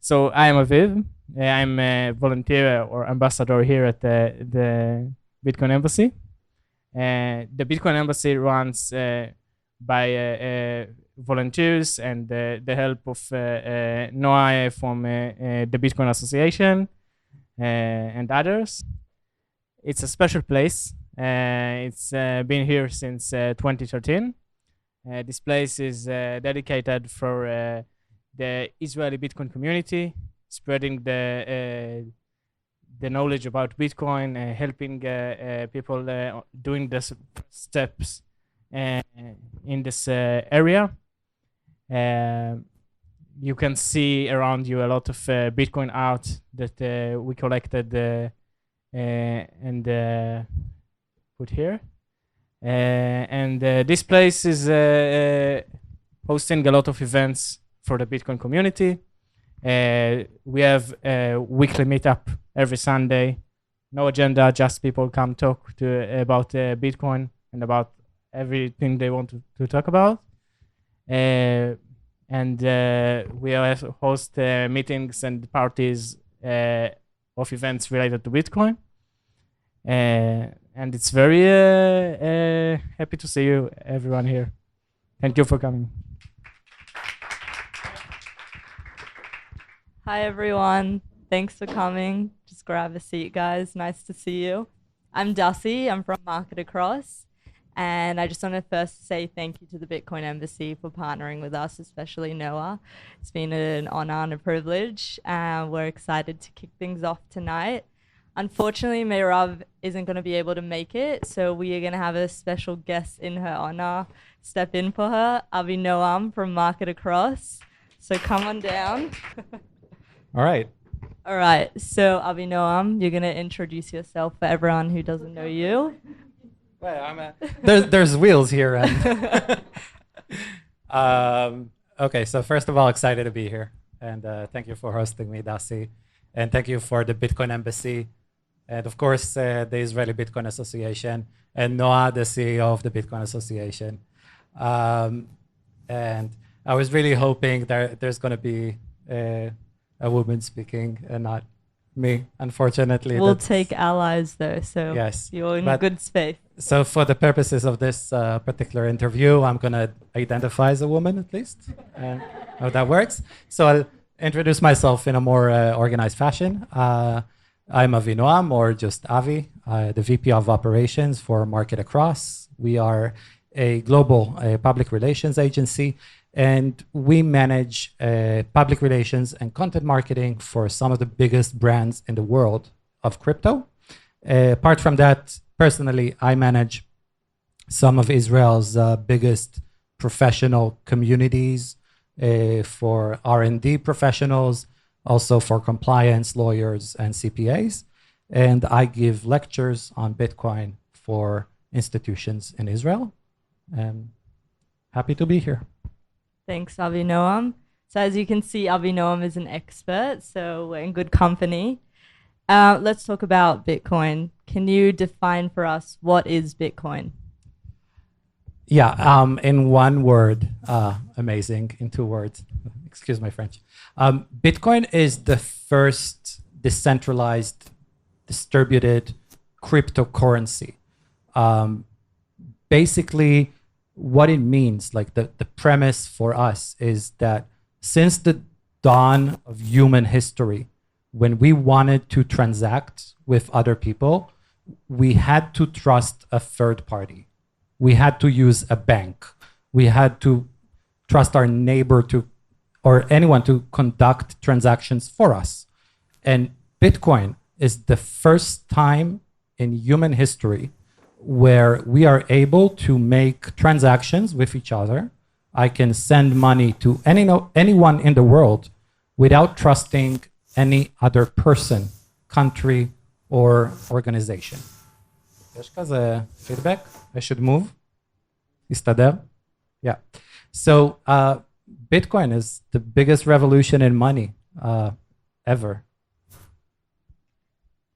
So I am Aviv. I'm a volunteer or ambassador here at the Bitcoin Embassy. The Bitcoin Embassy runs by volunteers and the help of Noah from the Bitcoin Association and others. It's a special place. It's been here since 2013. This place is dedicated for the Israeli Bitcoin community, spreading the knowledge about Bitcoin, helping people doing the steps in this area. You can see around you a lot of Bitcoin art that we collected and put here. And this place is hosting a lot of events for the Bitcoin community. We have a weekly meetup every Sunday. No agenda, just people come talk about Bitcoin and about everything they want to talk about. And we also host meetings and parties of events related to Bitcoin. And it's very happy to see you, everyone here. Thank you for coming. Hi, everyone. Thanks for coming. Just grab a seat, guys. Nice to see you. I'm Dasi. I'm from MarketAcross. And I just want to first say thank you to the Bitcoin Embassy for partnering with us, especially Noah. It's been an honor and a privilege. We're excited to kick things off tonight. Unfortunately, Meirav isn't going to be able to make it, so we are going to have a special guest in her honor step in for her, Avinoam from MarketAcross. So come on down. All right. All right. So Avinoam, you're going to introduce yourself for everyone who doesn't know you. Well, there's wheels here. Okay, so first of all, excited to be here. And thank you for hosting me, Dasi. And thank you for the Bitcoin Embassy. And of course, the Israeli Bitcoin Association. And Noah, the CEO of the Bitcoin Association. And I was really hoping that there's going to be a woman speaking and not me, unfortunately. We'll take allies, though, so yes, you're in good space. So for the purposes of this particular interview, I'm going to identify as a woman, at least. How that works. So I'll introduce myself in a more organized fashion. I'm Avinoam, or just Avi, the VP of Operations for MarketAcross. We are a global public relations agency, and we manage public relations and content marketing for some of the biggest brands in the world of crypto. Apart from that, personally, I manage some of Israel's biggest professional communities for R&D professionals, also for compliance lawyers and CPAs. And I give lectures on Bitcoin for institutions in Israel. And happy to be here. Thanks, Avinoam. So as you can see, Avinoam is an expert, so we're in good company. Let's talk about Bitcoin. Can you define for us what is Bitcoin? Yeah, in one word, amazing, in 2 words, excuse my French. Bitcoin is the first decentralized, distributed cryptocurrency. Basically, what it means, like the premise for us is that since the dawn of human history, when we wanted to transact with other people, we had to trust a third party. We had to use a bank. We had to trust our neighbor or anyone to conduct transactions for us. And Bitcoin is the first time in human history where we are able to make transactions with each other. I can send money to anyone in the world without trusting any other person, country, or organization. יש כזה feedback? I should move? יסתדר? Yeah. So Bitcoin is the biggest revolution in money ever.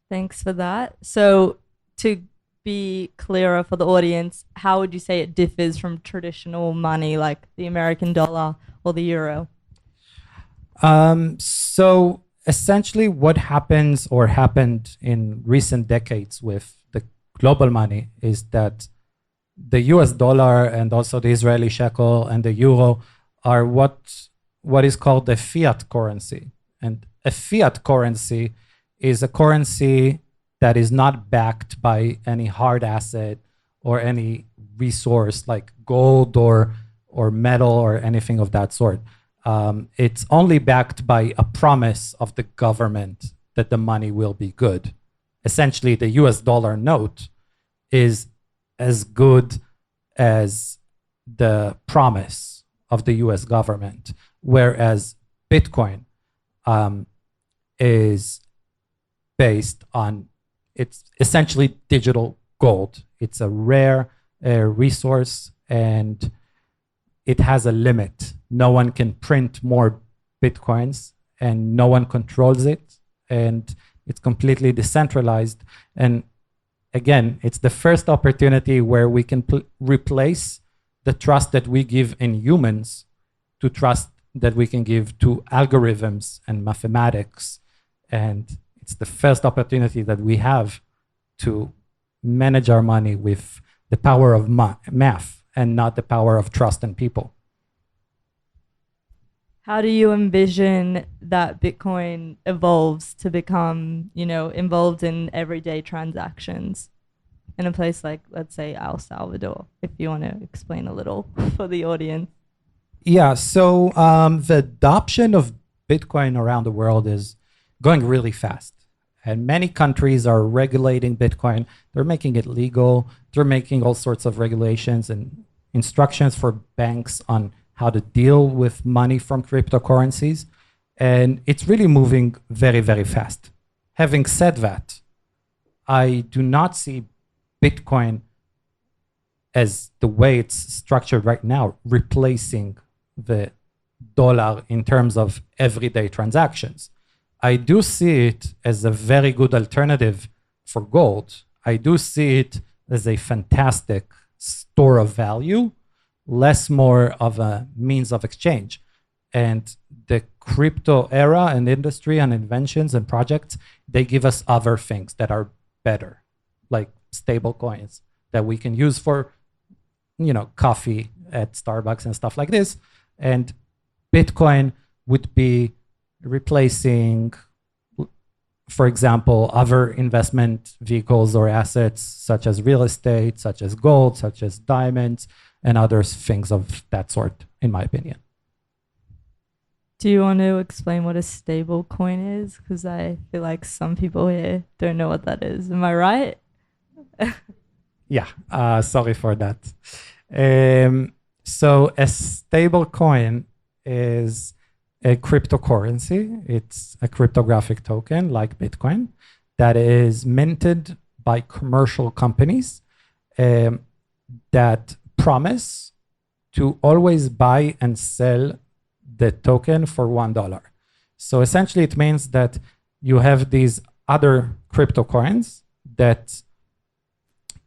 Thanks for that. So to be clearer for the audience, how would you say it differs from traditional money like the American dollar or the euro? So essentially what happens or happened in recent decades with the global money is that the US dollar and also the Israeli shekel and the euro are what is called the fiat currency. And a fiat currency is a currency that is not backed by any hard asset or any resource like gold or metal or anything of that sort. It's only backed by a promise of the government that the money will be good. Essentially, the US dollar note is as good as the promise of the US government, whereas Bitcoin is based on, it's essentially digital gold. It's a rare resource and it has a limit. No one can print more Bitcoins and no one controls it. And it's completely decentralized. And again, it's the first opportunity where we can replace the trust that we give in humans to trust that we can give to algorithms and mathematics. And it's the first opportunity that we have to manage our money with the power of math and not the power of trust in people. How do you envision that Bitcoin evolves to become, involved in everyday transactions in a place like, let's say, El Salvador, if you want to explain a little for the audience? Yeah, so the adoption of Bitcoin around the world is going really fast. And many countries are regulating Bitcoin. They're making it legal. They're making all sorts of regulations and instructions for banks on how to deal with money from cryptocurrencies. And it's really moving very, very fast. Having said that, I do not see Bitcoin as the way it's structured right now, replacing the dollar in terms of everyday transactions. I do see it as a very good alternative for gold. I do see it as a fantastic store of value, less more of a means of exchange. And the crypto era and industry and inventions and projects, they give us other things that are better, like stable coins that we can use for, coffee at Starbucks and stuff like this. And Bitcoin would be replacing, for example, other investment vehicles or assets such as real estate, such as gold, such as diamonds, and other things of that sort, in my opinion. Do you want to explain what a stable coin is? Because I feel like some people here don't know what that is. Am I right? Yeah, sorry for that. So a stable coin is a cryptocurrency. It's a cryptographic token like Bitcoin that is minted by commercial companies that promise to always buy and sell the token for $1. So essentially it means that you have these other crypto coins that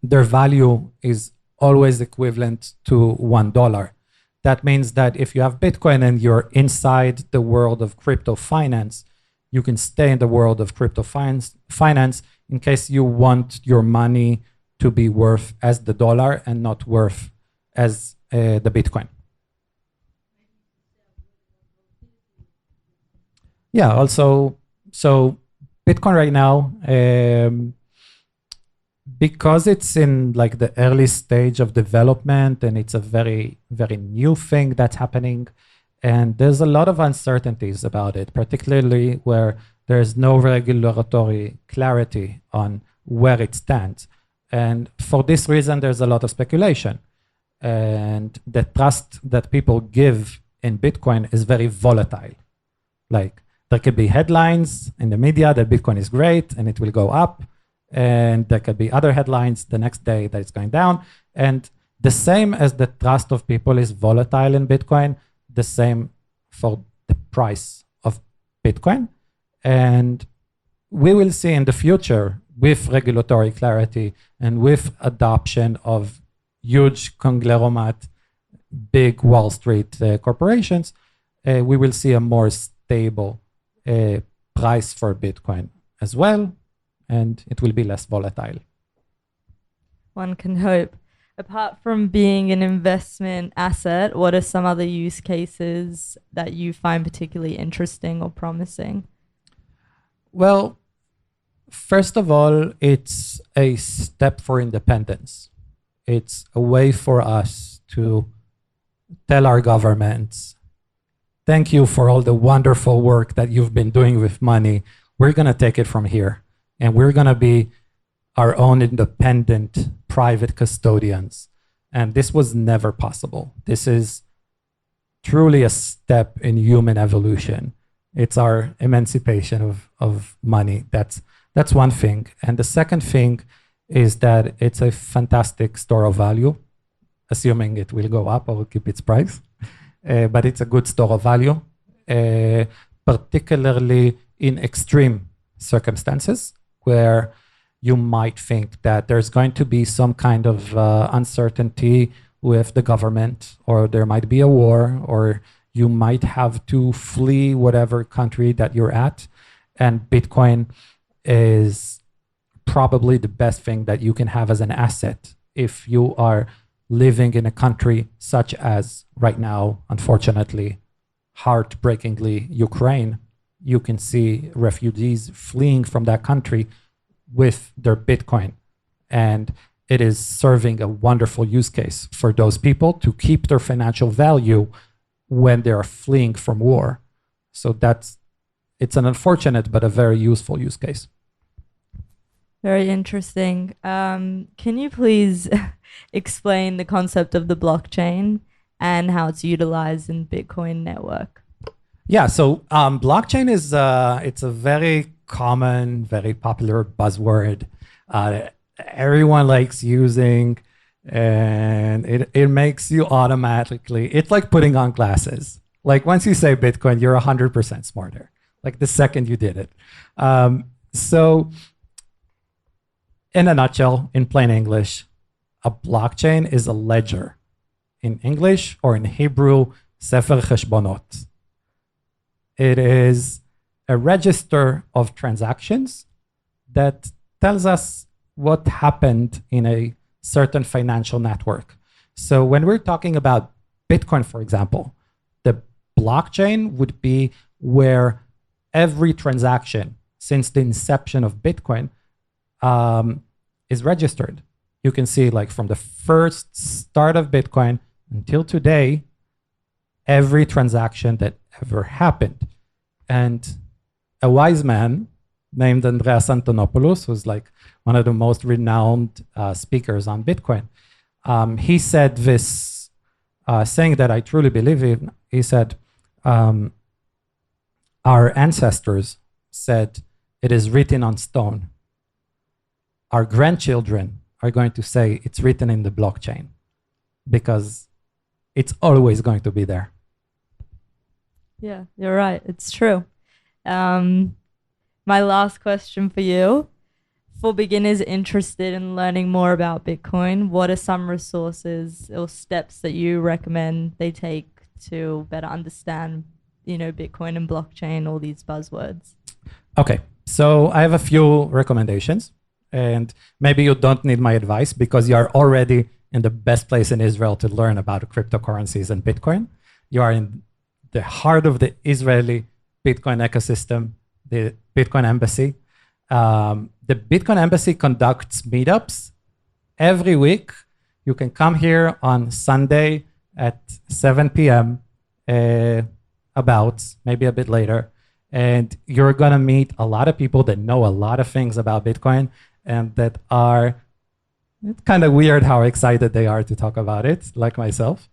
their value is always equivalent to $1. That means that if you have Bitcoin and you're inside the world of crypto finance, you can stay in the world of crypto finance in case you want your money to be worth as the dollar and not worth as the Bitcoin. Yeah, also, so Bitcoin right now, because it's in like the early stage of development and it's a very, very new thing that's happening, and there's a lot of uncertainties about it, particularly where there's no regulatory clarity on where it stands. And for this reason, there's a lot of speculation. And the trust that people give in Bitcoin is very volatile. Like there could be headlines in the media that Bitcoin is great and it will go up. And there could be other headlines the next day that it's going down. And the same as the trust of people is volatile in Bitcoin, the same for the price of Bitcoin. And we will see in the future with regulatory clarity and with adoption of huge conglomerate, big Wall Street corporations, we will see a more stable stable price for Bitcoin as well, and it will be less volatile. One can hope. Apart from being an investment asset, what are some other use cases that you find particularly interesting or promising? Well, first of all, it's a step for independence. It's a way for us to tell our governments, thank you for all the wonderful work that you've been doing with money. We're going to take it from here, and we're going to be our own independent private custodians. And this was never possible. This is truly a step in human evolution. It's our emancipation of money. That's one thing. And the second thing is that it's a fantastic store of value, assuming it will go up or keep its price. But it's a good store of value, particularly in extreme circumstances where you might think that there's going to be some kind of uncertainty with the government, or there might be a war, or you might have to flee whatever country that you're at. And Bitcoin is probably the best thing that you can have as an asset if you are living in a country such as right now, unfortunately, heartbreakingly, Ukraine. You can see refugees fleeing from that country with their Bitcoin. And it is serving a wonderful use case for those people to keep their financial value when they are fleeing from war. So it's an unfortunate but a very useful use case. Very interesting. Can you please explain the concept of the blockchain and how it's utilized in Bitcoin network? Yeah, so blockchain is it's a very common, very popular buzzword. Everyone likes using, and it makes you automatically, it's like putting on glasses. Like once you say Bitcoin, you're 100% smarter, like the second you did it. So in a nutshell, in plain English, a blockchain is a ledger. In English or in Hebrew, Sefer Cheshbonot. It is a register of transactions that tells us what happened in a certain financial network. So when we're talking about Bitcoin, for example, the blockchain would be where every transaction since the inception of Bitcoin is registered. You can see like from the first start of Bitcoin until today, every transaction that ever happened. And a wise man named Andreas Antonopoulos, who's like one of the most renowned speakers on Bitcoin, he said this saying that I truly believe in. He said, our ancestors said, it is written on stone. Our grandchildren are going to say it's written in the blockchain because it's always going to be there. Yeah, you're right. It's true. My last question for you. For beginners interested in learning more about Bitcoin, what are some resources or steps that you recommend they take to better understand, Bitcoin and blockchain, all these buzzwords? Okay, so I have a few recommendations, and maybe you don't need my advice because you are already in the best place in Israel to learn about cryptocurrencies and Bitcoin. You are in the heart of the Israeli Bitcoin ecosystem, the Bitcoin Embassy. The Bitcoin Embassy conducts meetups every week. You can come here on Sunday at 7 p.m. About maybe a bit later, and you're gonna meet a lot of people that know a lot of things about Bitcoin and that are, it's kind of weird how excited they are to talk about it, like myself.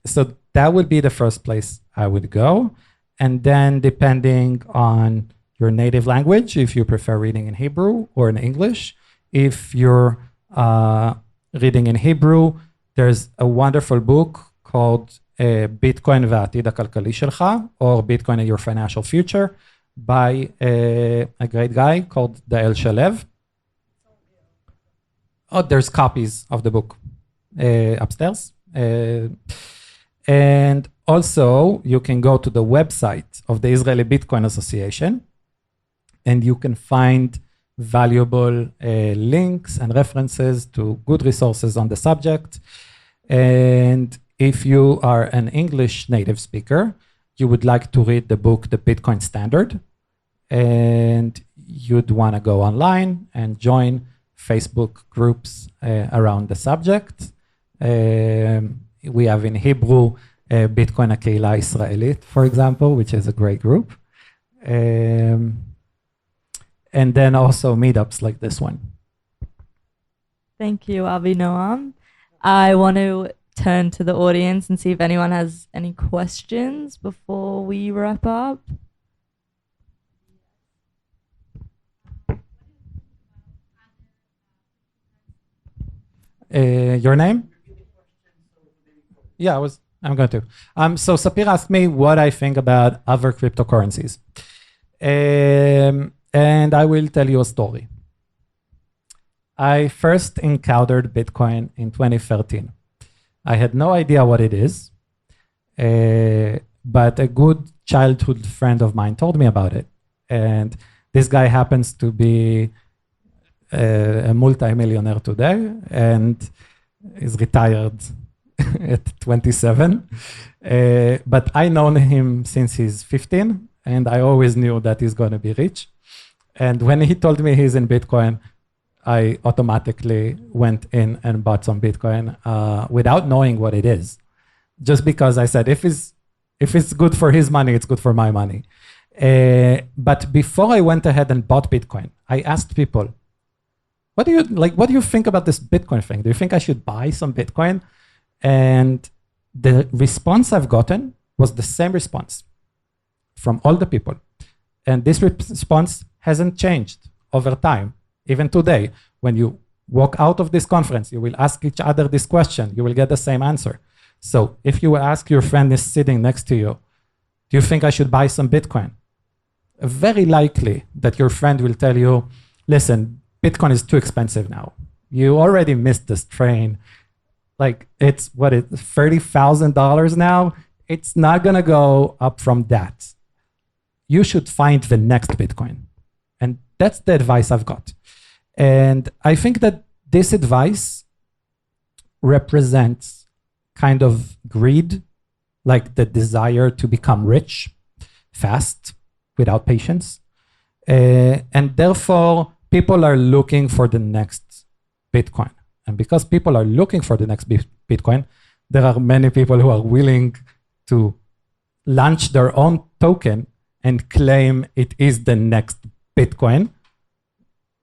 So that would be the first place I would go. And then depending on your native language, if you prefer reading in Hebrew or in English, if you're reading in Hebrew, there's a wonderful book called Bitcoin והעתיד הכלכלי שלך, or Bitcoin and Your Financial Future, by a great guy called Dael Shalev. Oh, there's copies of the book upstairs. And also, you can go to the website of the Israeli Bitcoin Association, and you can find valuable links and references to good resources on the subject. And if you are an English native speaker, you would like to read the book, The Bitcoin Standard, and you'd want to go online and join Facebook groups around the subject. We have in Hebrew, Bitcoin הקהילה הישראלית, for example, which is a great group. And then also meetups like this one. Thank you, Avinoam. I want to turn to the audience and see if anyone has any questions before we wrap up. Your name? Yeah, I'm going to. So Sapir asked me what I think about other cryptocurrencies. And I will tell you a story. I first encountered Bitcoin in 2013. I had no idea what it is, but a good childhood friend of mine told me about it. And this guy happens to be a multi-millionaire today and is retired at 27. But I known him since he's 15, and I always knew that he's going to be rich. And when he told me he's in Bitcoin, I automatically went in and bought some Bitcoin without knowing what it is. Just because I said, if it's good for his money, it's good for my money. But before I went ahead and bought Bitcoin, I asked people, what do you think about this Bitcoin thing? Do you think I should buy some Bitcoin? And the response I've gotten was the same response from all the people. And this response hasn't changed over time. Even today, when you walk out of this conference, you will ask each other this question, you will get the same answer. So if you ask your friend is sitting next to you, do you think I should buy some Bitcoin? Very likely that your friend will tell you, listen, Bitcoin is too expensive now. You already missed this train. Like it's $30,000 now. It's not gonna go up from that. You should find the next Bitcoin. And that's the advice I've got. And I think that this advice represents kind of greed, like the desire to become rich fast without patience. And therefore, people are looking for the next Bitcoin. And because people are looking for the next Bitcoin, there are many people who are willing to launch their own token and claim it is the next Bitcoin.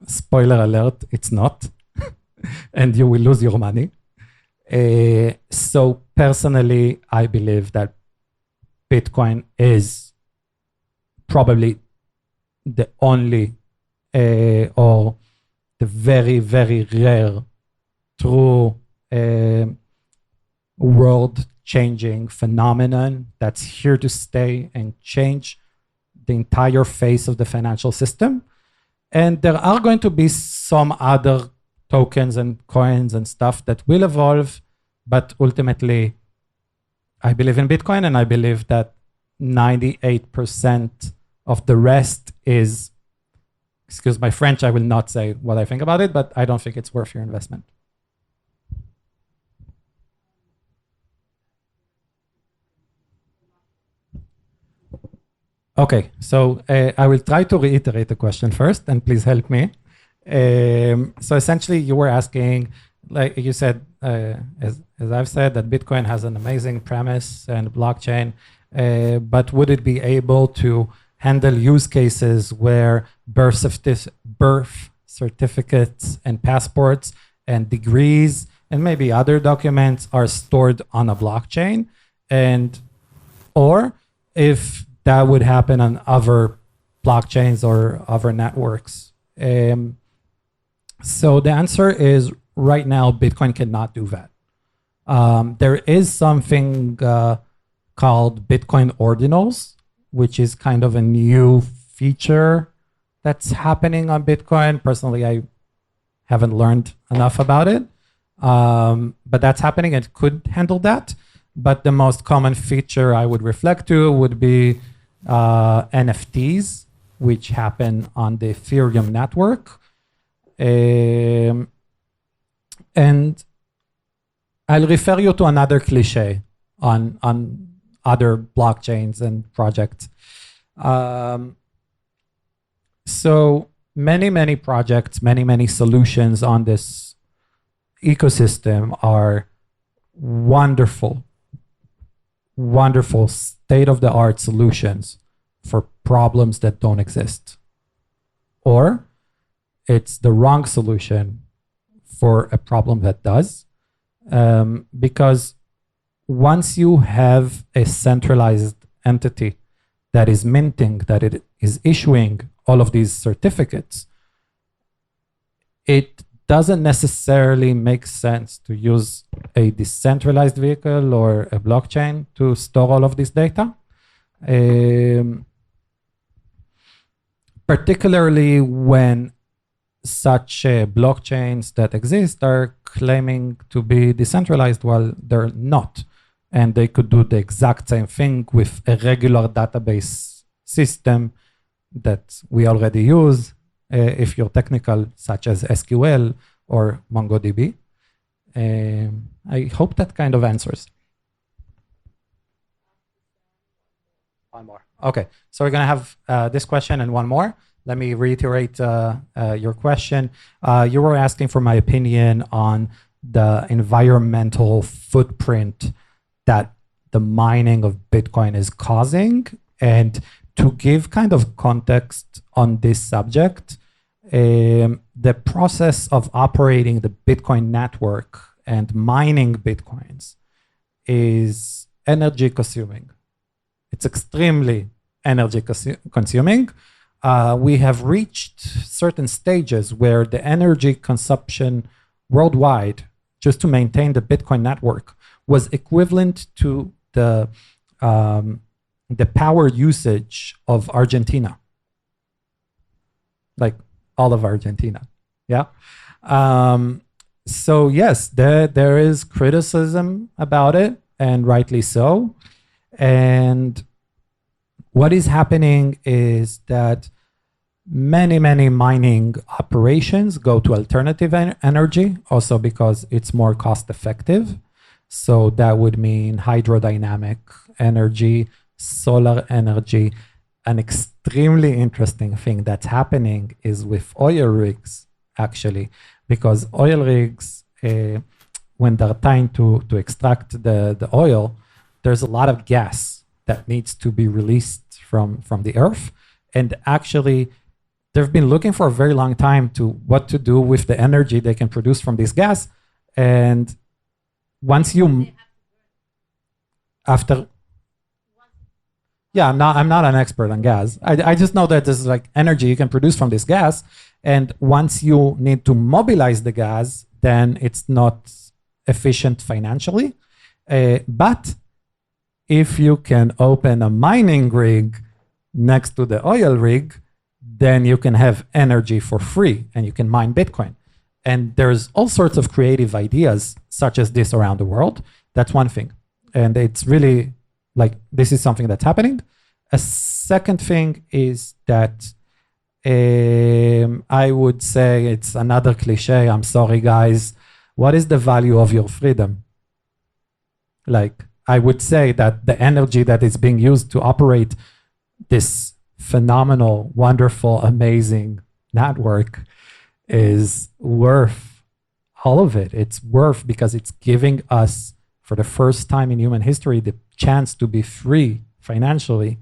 Spoiler alert, it's not. And you will lose your money. So personally, I believe that Bitcoin is probably the only or the very, very rare true world-changing phenomenon that's here to stay and change the entire face of the financial system. And there are going to be some other tokens and coins and stuff that will evolve, but ultimately, I believe in Bitcoin, and I believe that 98% of the rest is, excuse my French, I will not say what I think about it, but I don't think it's worth your investment. Okay, so I will try to reiterate the question first, and please help me. So essentially, you were asking, like you said, as I've said, that Bitcoin has an amazing premise and blockchain, but would it be able to handle use cases where birth certificates and passports and degrees and maybe other documents are stored on a blockchain? Or if that would happen on other blockchains or other networks. So the answer is right now, Bitcoin cannot do that. There is something called Bitcoin ordinals, which is kind of a new feature that's happening on Bitcoin. Personally, I haven't learned enough about it, but that's happening and could handle that. but the most common feature I would reflect to would be NFTs, which happen on the Ethereum network. And I'll refer you to another cliche on other blockchains and projects. So many projects, many solutions on this ecosystem are wonderful state-of-the-art solutions for problems that don't exist. Or it's the wrong solution for a problem that does. Because once you have a centralized entity that is minting, that it is issuing all of these certificates, it doesn't necessarily make sense to use a decentralized vehicle or a blockchain to store all of this data. Particularly when such blockchains that exist are claiming to be decentralized while they're not. And they could do the exact same thing with a regular database system that we already use, if you're technical, such as SQL or MongoDB. I hope that kind of answers. One more. Okay, so we're gonna have this question and one more. Let me reiterate your question. You were asking for my opinion on the environmental footprint that the mining of Bitcoin is causing. And to give kind of context on this subject, the process of operating the Bitcoin network and mining Bitcoins is energy consuming. It's extremely energy consuming. We have reached certain stages where the energy consumption worldwide, just to maintain the Bitcoin network, was equivalent to the power usage of Argentina, like all of Argentina. Yeah. So yes, there is criticism about it, and rightly so. And what is happening is that many mining operations go to alternative energy, also because it's more cost effective. So that would mean hydrodynamic energy, solar energy. An extremely interesting thing that's happening is with oil rigs, actually, because oil rigs, when they're trying to extract the oil, there's a lot of gas that needs to be released from the earth. And actually, they've been looking for a very long time to what to do with the energy they can produce from this gas. And once you, after, yeah, I'm not an expert on gas. I just know that there's like energy you can produce from this gas. And once you need to mobilize the gas, then it's not efficient financially. But if you can open a mining rig next to the oil rig, then you can have energy for free and you can mine Bitcoin. And there's all sorts of creative ideas such as this around the world. That's one thing. And it's really like, this is something that's happening. A second thing is that I would say it's another cliche. I'm sorry, guys. What is the value of your freedom? Like, I would say that the energy that is being used to operate this phenomenal, wonderful, amazing network is worth all of it. It's worth because it's giving us, for the first time in human history, the chance to be free financially.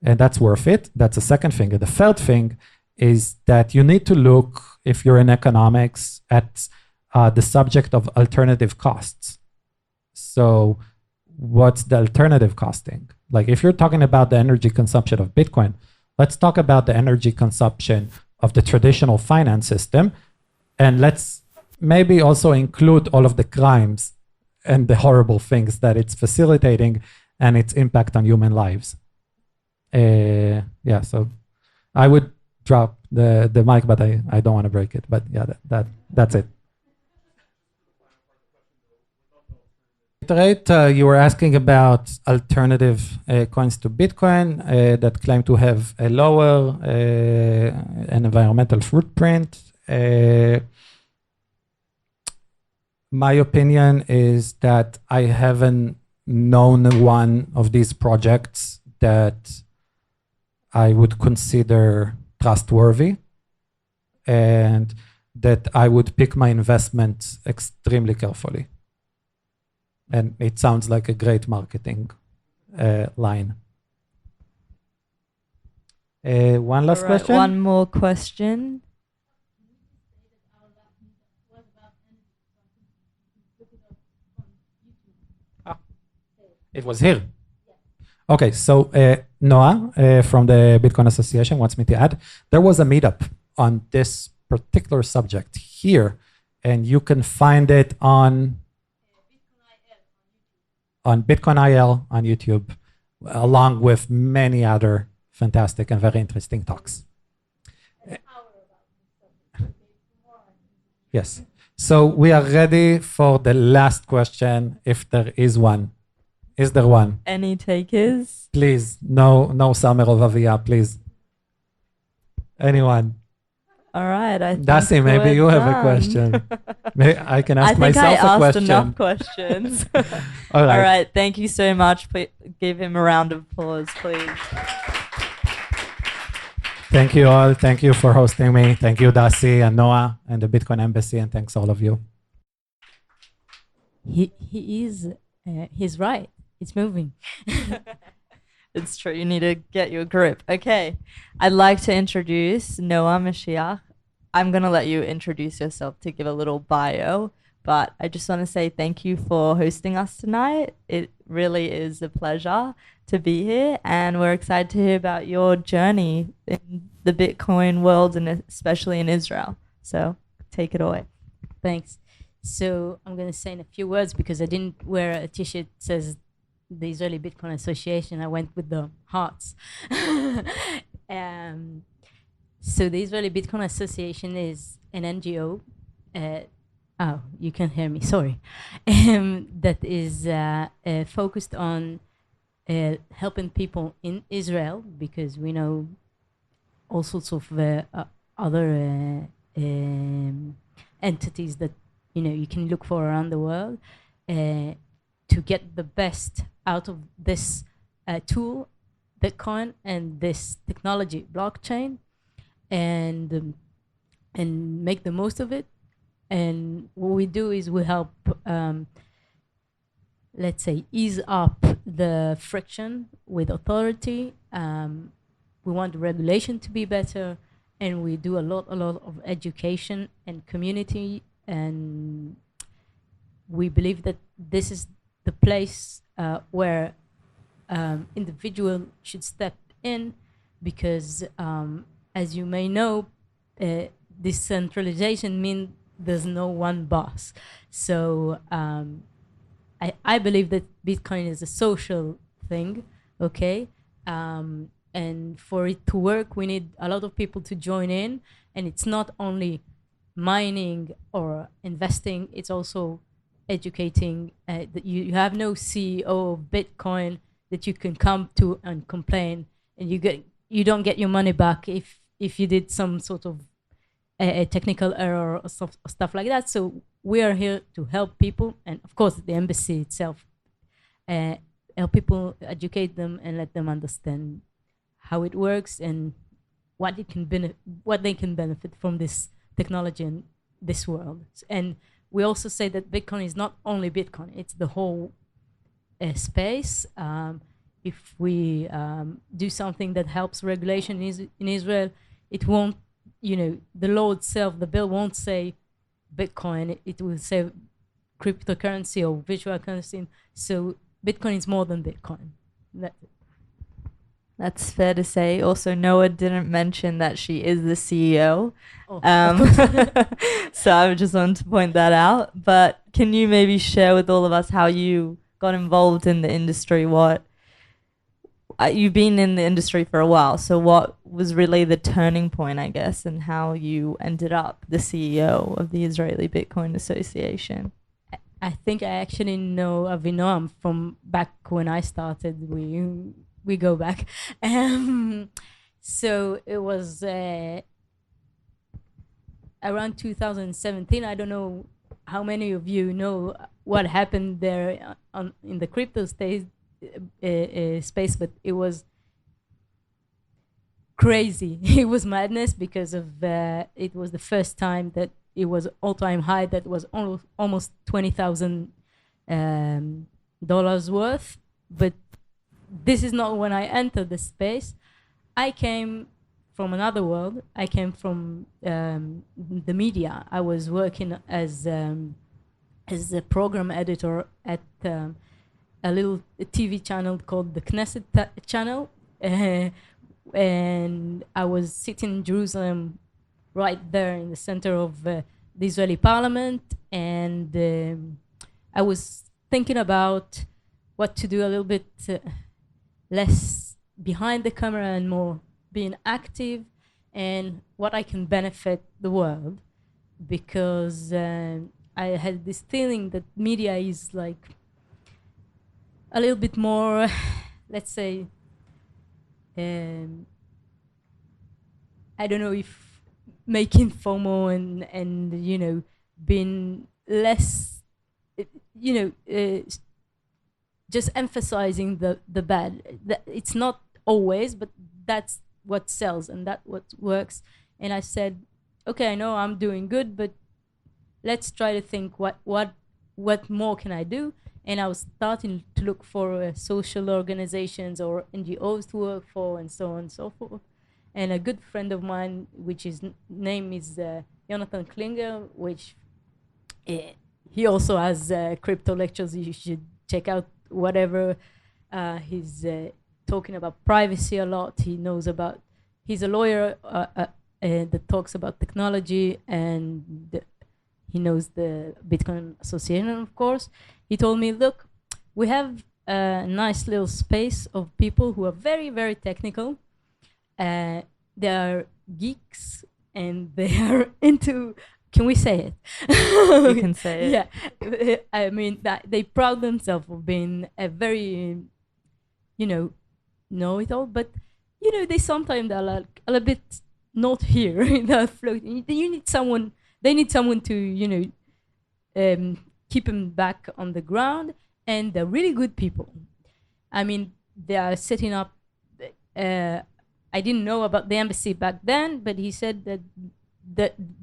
And that's worth it. That's the second thing. And the third thing is that you need to look, if you're in economics, at the subject of alternative costs. So what's the alternative costing? Like if you're talking about the energy consumption of Bitcoin, let's talk about the energy consumption of the traditional finance system. And let's maybe also include all of the crimes and the horrible things that it's facilitating and its impact on human lives. Yeah, so I would drop the mic, but I don't want to break it. But yeah, that's it. Right, you were asking about alternative coins to Bitcoin that claim to have a lower an environmental footprint. My opinion is that I haven't known one of these projects that I would consider trustworthy and that I would pick my investments extremely carefully. And it sounds like a great marketing line. One last question? One more question. It was here. Okay, so Noah from the Bitcoin Association wants me to add, there was a meetup on this particular subject here, and you can find it on Bitcoin IL on YouTube, along with many other fantastic and very interesting talks. Yes. So we are ready for the last question, if there is one. Is there one? Any takers? Please, no Summer of Avia, please. Anyone? All right, I think Dasi, maybe you have a question. Maybe I can ask myself a question. I think I asked enough questions. All right. All right, thank you so much. Give him a round of applause, please. Thank you all. Thank you for hosting me. Thank you, Dasi and Noah and the Bitcoin Embassy, and thanks all of you. He's right. It's moving. It's true. You need to get your grip. Okay. I'd like to introduce Noah Mashiach. I'm going to let you introduce yourself to give a little bio, but I just want to say thank you for hosting us tonight. It really is a pleasure to be here, and we're excited to hear about your journey in the Bitcoin world and especially in Israel. So take it away. Thanks. So I'm going to say in a few words, because I didn't wear a t-shirt that says the Israeli Bitcoin Association. I went with the hearts. So the Israeli Bitcoin Association is an NGO. Oh, you can hear me, sorry. That is focused on helping people in Israel, because we know all sorts of other entities that you can look for around the world to get the best out of this tool, Bitcoin, and this technology, blockchain, and make the most of it. And what we do is we help, let's say, ease up the friction with authority. We want the regulation to be better, and we do a lot of education and community. And we believe that this is the place where individual should step in, because as you may know, decentralization means there's no one boss. So I believe that Bitcoin is a social thing, okay? And for it to work, we need a lot of people to join in. And it's not only mining or investing, it's also educating. That you have no CEO of Bitcoin that you can come to and complain, and you don't get your money back if you did some sort of a technical error or stuff like that. So we are here to help people, and of course the embassy itself, help people, educate them, and let them understand how it works and what they can benefit from this technology in this world. And we also say that Bitcoin is not only Bitcoin; it's the whole space. If we do something that helps regulation in Israel, it won't, the law itself, the bill won't say Bitcoin, it will say cryptocurrency or virtual currency. So Bitcoin is more than Bitcoin. That's it. That's fair to say. Also, Noah didn't mention that she is the CEO. Oh, so I just wanted to point that out. But can you maybe share with all of us how you got involved in the industry? You've been in the industry for a while, so what was really the turning point, I guess, and how you ended up the CEO of the Israeli Bitcoin Association? I think I actually know Avinoam from back when I started. We go back. So it was around 2017. I don't know how many of you know what happened there in the crypto space, but it was crazy. It was madness because of it was the first time that it was all-time high. That was almost $20,000 worth. But this is not when I entered the space. I came from another world. I came from the media. I was working as a program editor at a little TV channel called the Knesset channel. And I was sitting in Jerusalem, right there in the center of the Israeli parliament, and I was thinking about what to do a little bit less behind the camera and more being active, and what I can benefit the world, because I had this feeling that media is like a little bit more, let's say, I don't know if making FOMO and you know, being less, you know, just emphasizing the bad. It's not always, but that's what sells and that what works. And I said, okay, I know I'm doing good, but let's try to think what more can I do. And I was starting to look for social organizations or NGOs to work for, and so on and so forth. And a good friend of mine, which his name is Jonathan Klinger, which he also has crypto lectures. You should check out whatever. He's talking about privacy a lot. He knows about, he's a lawyer that talks about technology, and he knows the Bitcoin Association, of course. He told me, look, we have a nice little space of people who are very, very technical. They are geeks, and they are into, can we say it? You can say it. Yeah. I mean, that they proud themselves of being a very, you know it all, but, you know, they sometimes are like a little bit not here. They're floating. You need someone, they need someone to, you know, keep them back on the ground, and they're really good people. I mean, they are setting up, I didn't know about the embassy back then, but he said that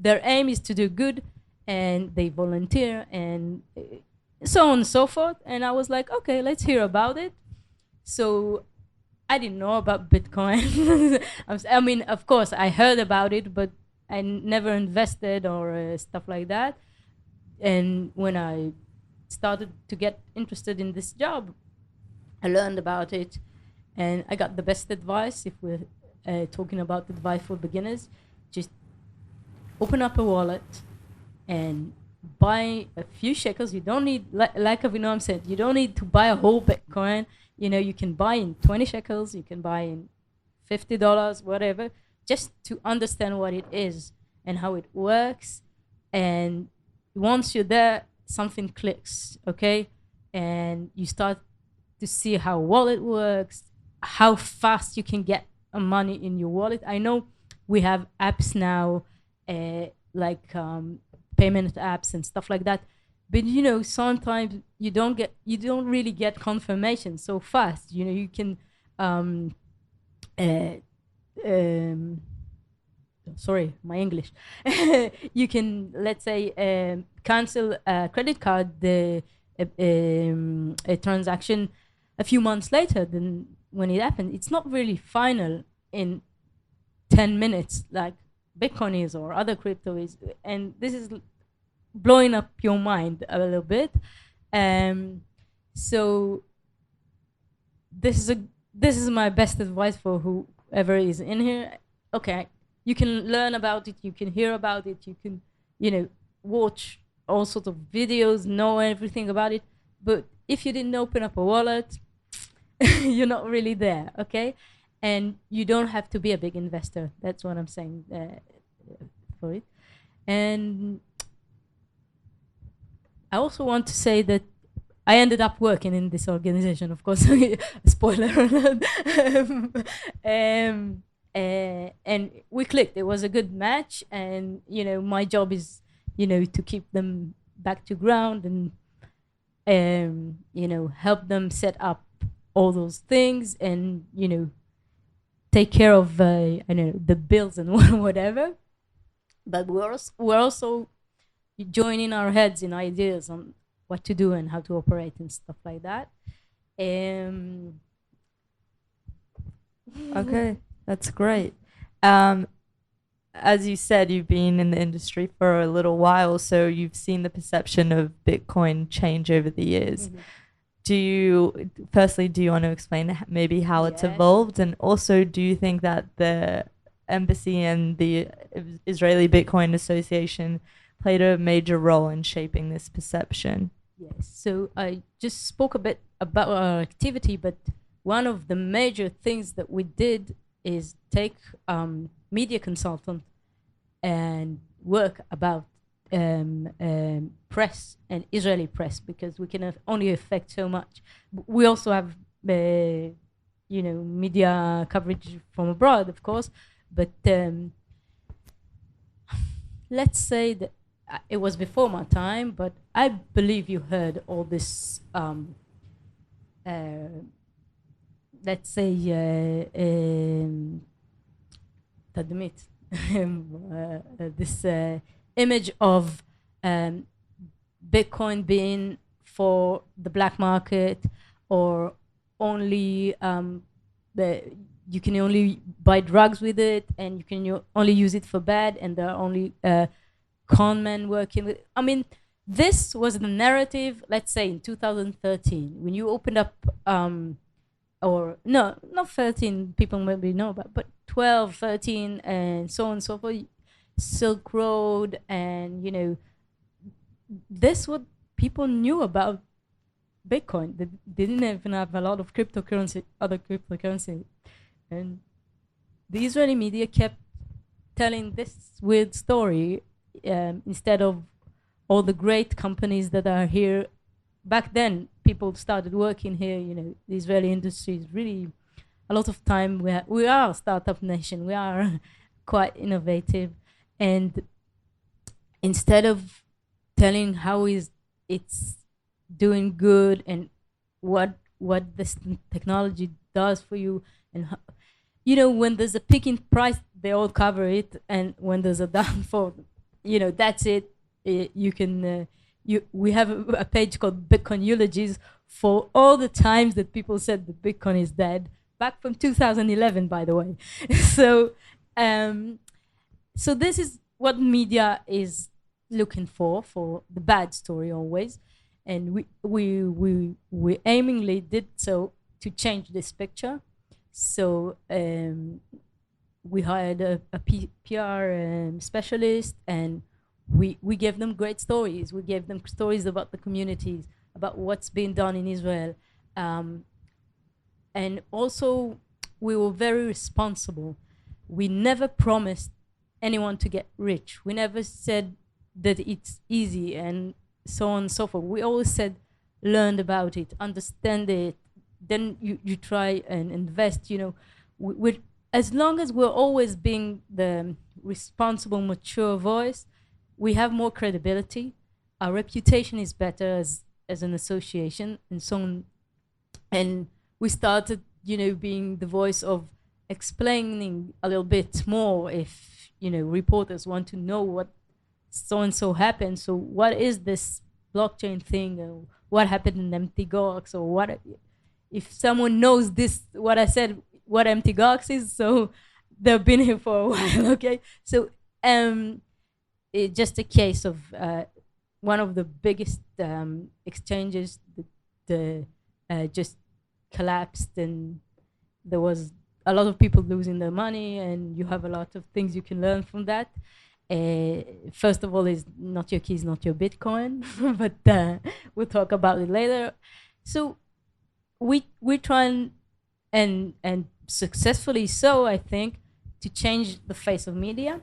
their aim is to do good, and they volunteer, and so on and so forth. And I was like, okay, let's hear about it. So I didn't know about Bitcoin. I mean, of course, I heard about it, but I never invested or stuff like that. And when I started to get interested in this job, I learned about it, and I got the best advice. If we're talking about advice for beginners, just open up a wallet and buy a few shekels. You don't need, like Avinoam said, you don't need to buy a whole Bitcoin. You know, you can buy in 20 shekels, you can buy in $50, whatever, just to understand what it is and how it works. And once you're there, something clicks, okay? And you start to see how wallet works, how fast you can get money in your wallet. I know we have apps now, like payment apps and stuff like that. But, you know, sometimes you don't really get confirmation so fast. You know, you can, sorry, my English. You can, let's say, cancel a credit card, a transaction a few months later than when it happened. It's not really final in 10 minutes like Bitcoin is or other crypto is. And this is blowing up your mind a little bit. So this is my best advice for whoever is in here. Okay, you can learn about it, you can hear about it, you can, you know, watch all sorts of videos, know everything about it. But if you didn't open up a wallet, you're not really there, okay? And you don't have to be a big investor. That's what I'm saying for it. And I also want to say that I ended up working in this organization, of course. Spoiler alert. And we clicked. It was a good match, and my job is, to keep them back to ground and help them set up all those things, and take care of the bills and whatever. But we're also joining our heads in ideas on what to do and how to operate and stuff like that. Okay, that's great. As you said, you've been in the industry for a little while, so you've seen the perception of Bitcoin change over the years. Mhm. Do you want to explain maybe how it's evolved? And also, do you think that the embassy and the Israeli Bitcoin Association played a major role in shaping this perception? Yes. So I just spoke a bit about our activity, but one of the major things that we did is take media consultant and work about press and Israeli press, because we can only affect so much. We also have media coverage from abroad, of course, but let's say that it was before my time, but I believe you heard all this let's say tadmit, this image of Bitcoin being for the black market, or only you can only buy drugs with it, and you can only use it for bad, and there are only con men working with. I mean, this was the narrative, let's say in 2013, when you opened up or no, not 13, people maybe know about, but 12, 13, and so on and so forth, Silk Road, and this what people knew about Bitcoin. They didn't even have a lot of other cryptocurrency, and the Israeli media kept telling this weird story instead of all the great companies that are here. Back then, people started working here. The Israeli industry is really a lot of time. We are a startup nation. We are quite innovative, and instead of telling how it's doing good and what this technology does for you, and how, when there's a peak in price, they all cover it, and when there's a downfall, that's it. You can. We have a page called Bitcoin Eulogies for all the times that people said that Bitcoin is dead, back from 2011, by the way. So this is what media is looking for the bad story always, and we aimingly did so to change this picture. So we hired a PR specialist, and we gave them great stories. We gave them stories about the communities, about what's being done in Israel. And also, we were very responsible. We never promised anyone to get rich. We never said that it's easy and so on and so forth. We always said, learn about it, understand it, then you try and invest. As long as we're always being the responsible, mature voice, we have more credibility. Our reputation is better as an association, and so on. And we started, being the voice of explaining a little bit more if, reporters want to know what so-and-so happened. So what is this blockchain thing? Or what happened in Empty Gox? Or what, if someone knows this, what I said, what Empty Gox is, so they've been here for a while, okay? So, it's just a case of one of the biggest exchanges that just collapsed, and there was a lot of people losing their money, and you have a lot of things you can learn from that. First of all, is not your keys, not your Bitcoin, but we'll talk about it later. So we try and successfully so, I think, to change the face of media.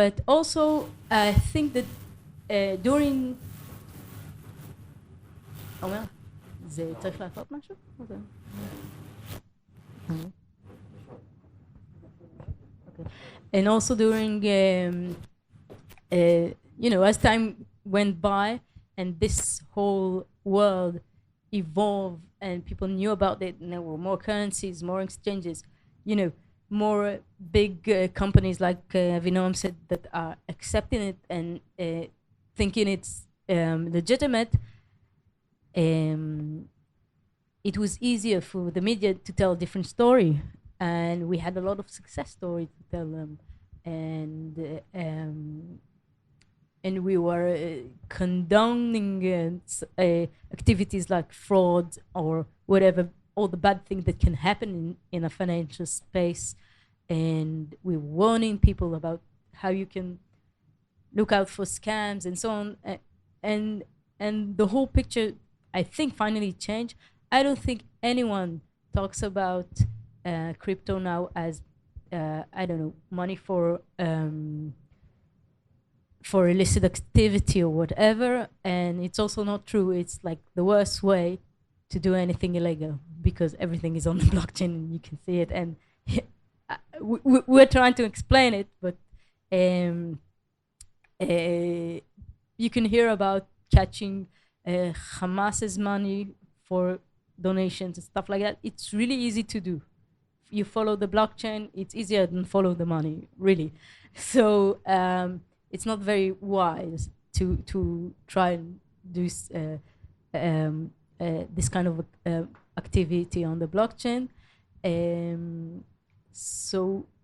But also, I think that during עומר, זה צריך לעשות משהו? Okay. And also during, as time went by and this whole world evolved and people knew about it and there were more currencies, more exchanges, more big companies like Avinoam said that are accepting it and thinking it's legitimate, it was easier for the media to tell a different story. And we had a lot of success stories to tell them. And we were condoning activities like fraud or whatever, all the bad things that can happen in a financial space. And we're warning people about how you can look out for scams and so on. And the whole picture, I think, finally changed. I don't think anyone talks about crypto now as, money for illicit activity or whatever. And it's also not true. It's like the worst way to do anything illegal because everything is on the blockchain and you can see it. And we're trying to explain it, but you can hear about catching Hamas's money for donations and stuff like that. It's really easy to do. You follow the blockchain, it's easier than follow the money, really. So it's not very wise to try and do this kind of activity on the blockchain.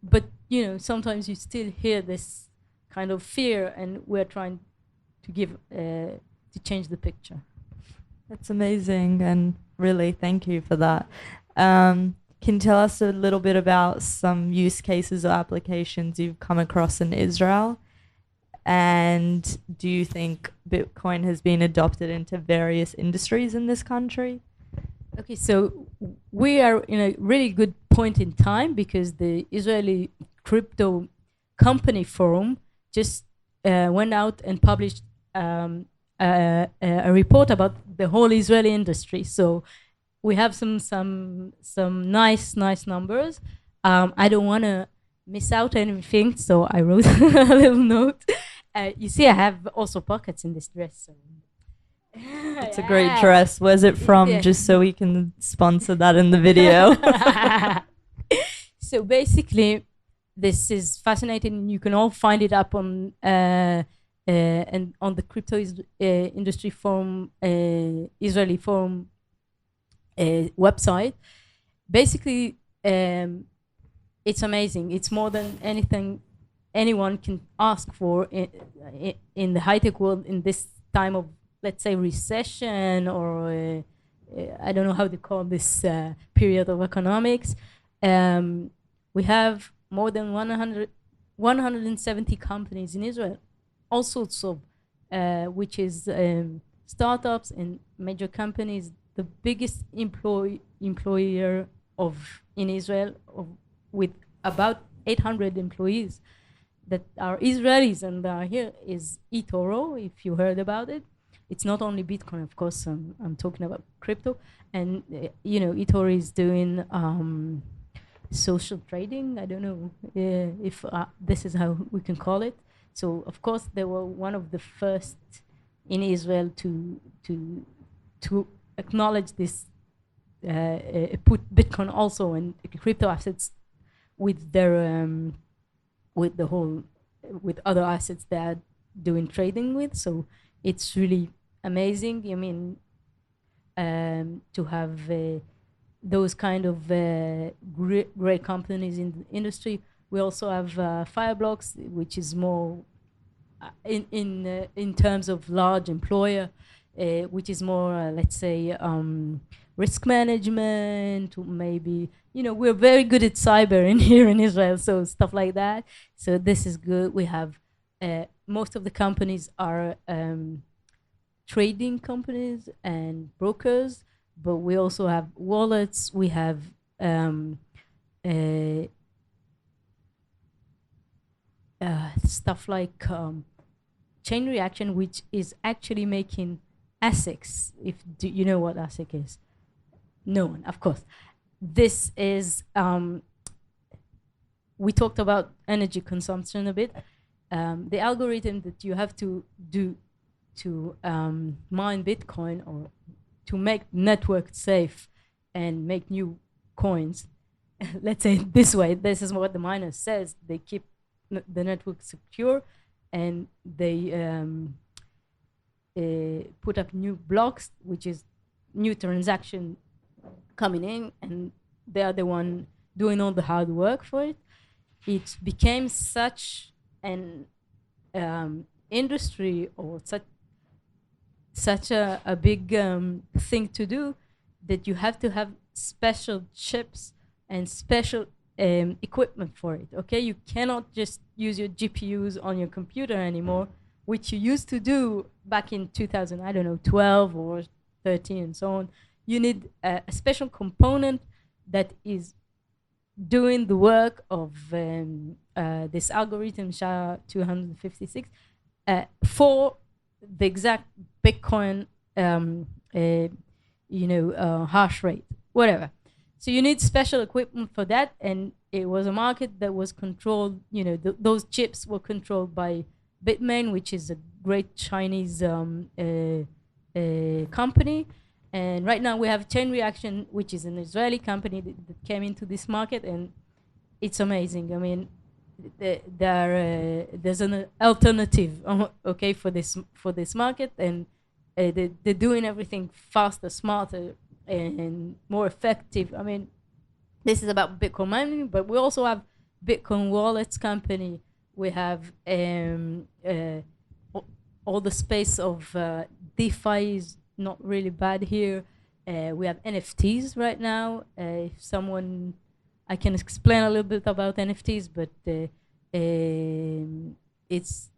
But sometimes you still hear this kind of fear, and we're trying to give to change the picture. That's amazing, and really thank you for that. Can you tell us a little bit about some use cases or applications you've come across in Israel? And do you think Bitcoin has been adopted into various industries in this country? Okay, so we are in a really good point in time because the Israeli Crypto Company Forum just went out and published a report about the whole Israeli industry. So we have some nice numbers. I don't want to miss out anything, so I wrote a little note. You see, I have also pockets in this dress. So. It's a great dress. Where's it from? Yeah. Just so we can sponsor that in the video. So basically, this is fascinating. You can all find it up on and on the crypto industry forum, Israeli forum website. Basically, it's amazing. It's more than anything anyone can ask for in the high-tech world in this time of, let's say, recession, or I don't know how to call this period of economics. We have more than 170 companies in Israel, all sorts of, which is startups and major companies. The biggest employer in Israel with about 800 employees that are Israelis and are here is eToro, if you heard about it. It's not only Bitcoin, of course. I'm talking about crypto, and eToro is doing social trading. I don't know if this is how we can call it. So of course they were one of the first in Israel to acknowledge this, put Bitcoin also and crypto assets with their with other assets they are doing trading with. So it's really amazing. I mean, to have those kind of great companies in the industry. We also have Fireblocks, which is more in terms of large employer, which is more let's say risk management, maybe we're very good at cyber in here in Israel, so stuff like that. So this is good. We have most of the companies are trading companies and brokers, but we also have wallets. We have stuff like chain reaction, which is actually making ASICs. Do you know what ASIC is? No one, of course. This is, we talked about energy consumption a bit. The algorithm that you have to do to mine Bitcoin or to make network safe and make new coins, let's say it this way, this is what the miner says, they keep the network secure, and they put up new blocks, which is new transaction coming in, and they are the one doing all the hard work for it. It became such an industry, or such a big thing to do, that you have to have special chips and special equipment for it. Okay, you cannot just use your GPUs on your computer anymore, which you used to do back in 2000, I don't know, 12 or 13 and so on. You need a special component that is doing the work of this algorithm SHA-256 for the exact Bitcoin hash rate, whatever. So you need special equipment for that, and it was a market that was controlled, those chips were controlled by Bitmain, which is a great Chinese company. And right now we have Chain Reaction, which is an Israeli company that came into this market, and it's amazing. I mean, there's an alternative, okay, for this market, and they're doing everything faster, smarter, and more effective. I mean, this is about Bitcoin mining, but we also have Bitcoin wallets company. We have all the space of DeFi is not really bad here. We have NFTs right now. If someone, I can explain a little bit about NFTs, but it's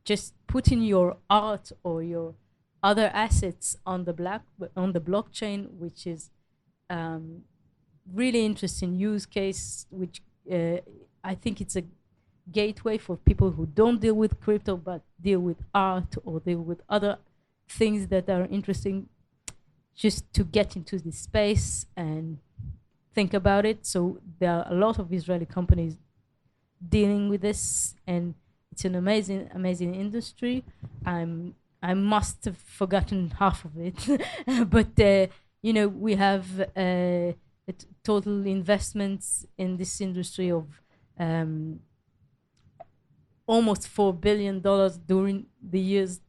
just putting your art or your other assets on the blockchain, which is really interesting use case, which I think it's a gateway for people who don't deal with crypto but deal with art or deal with other things that are interesting, just to get into this space and think about it. So there are a lot of Israeli companies dealing with this, and it's an amazing industry. I must have forgotten half of it, but we have total investments in this industry of almost $4 billion during the years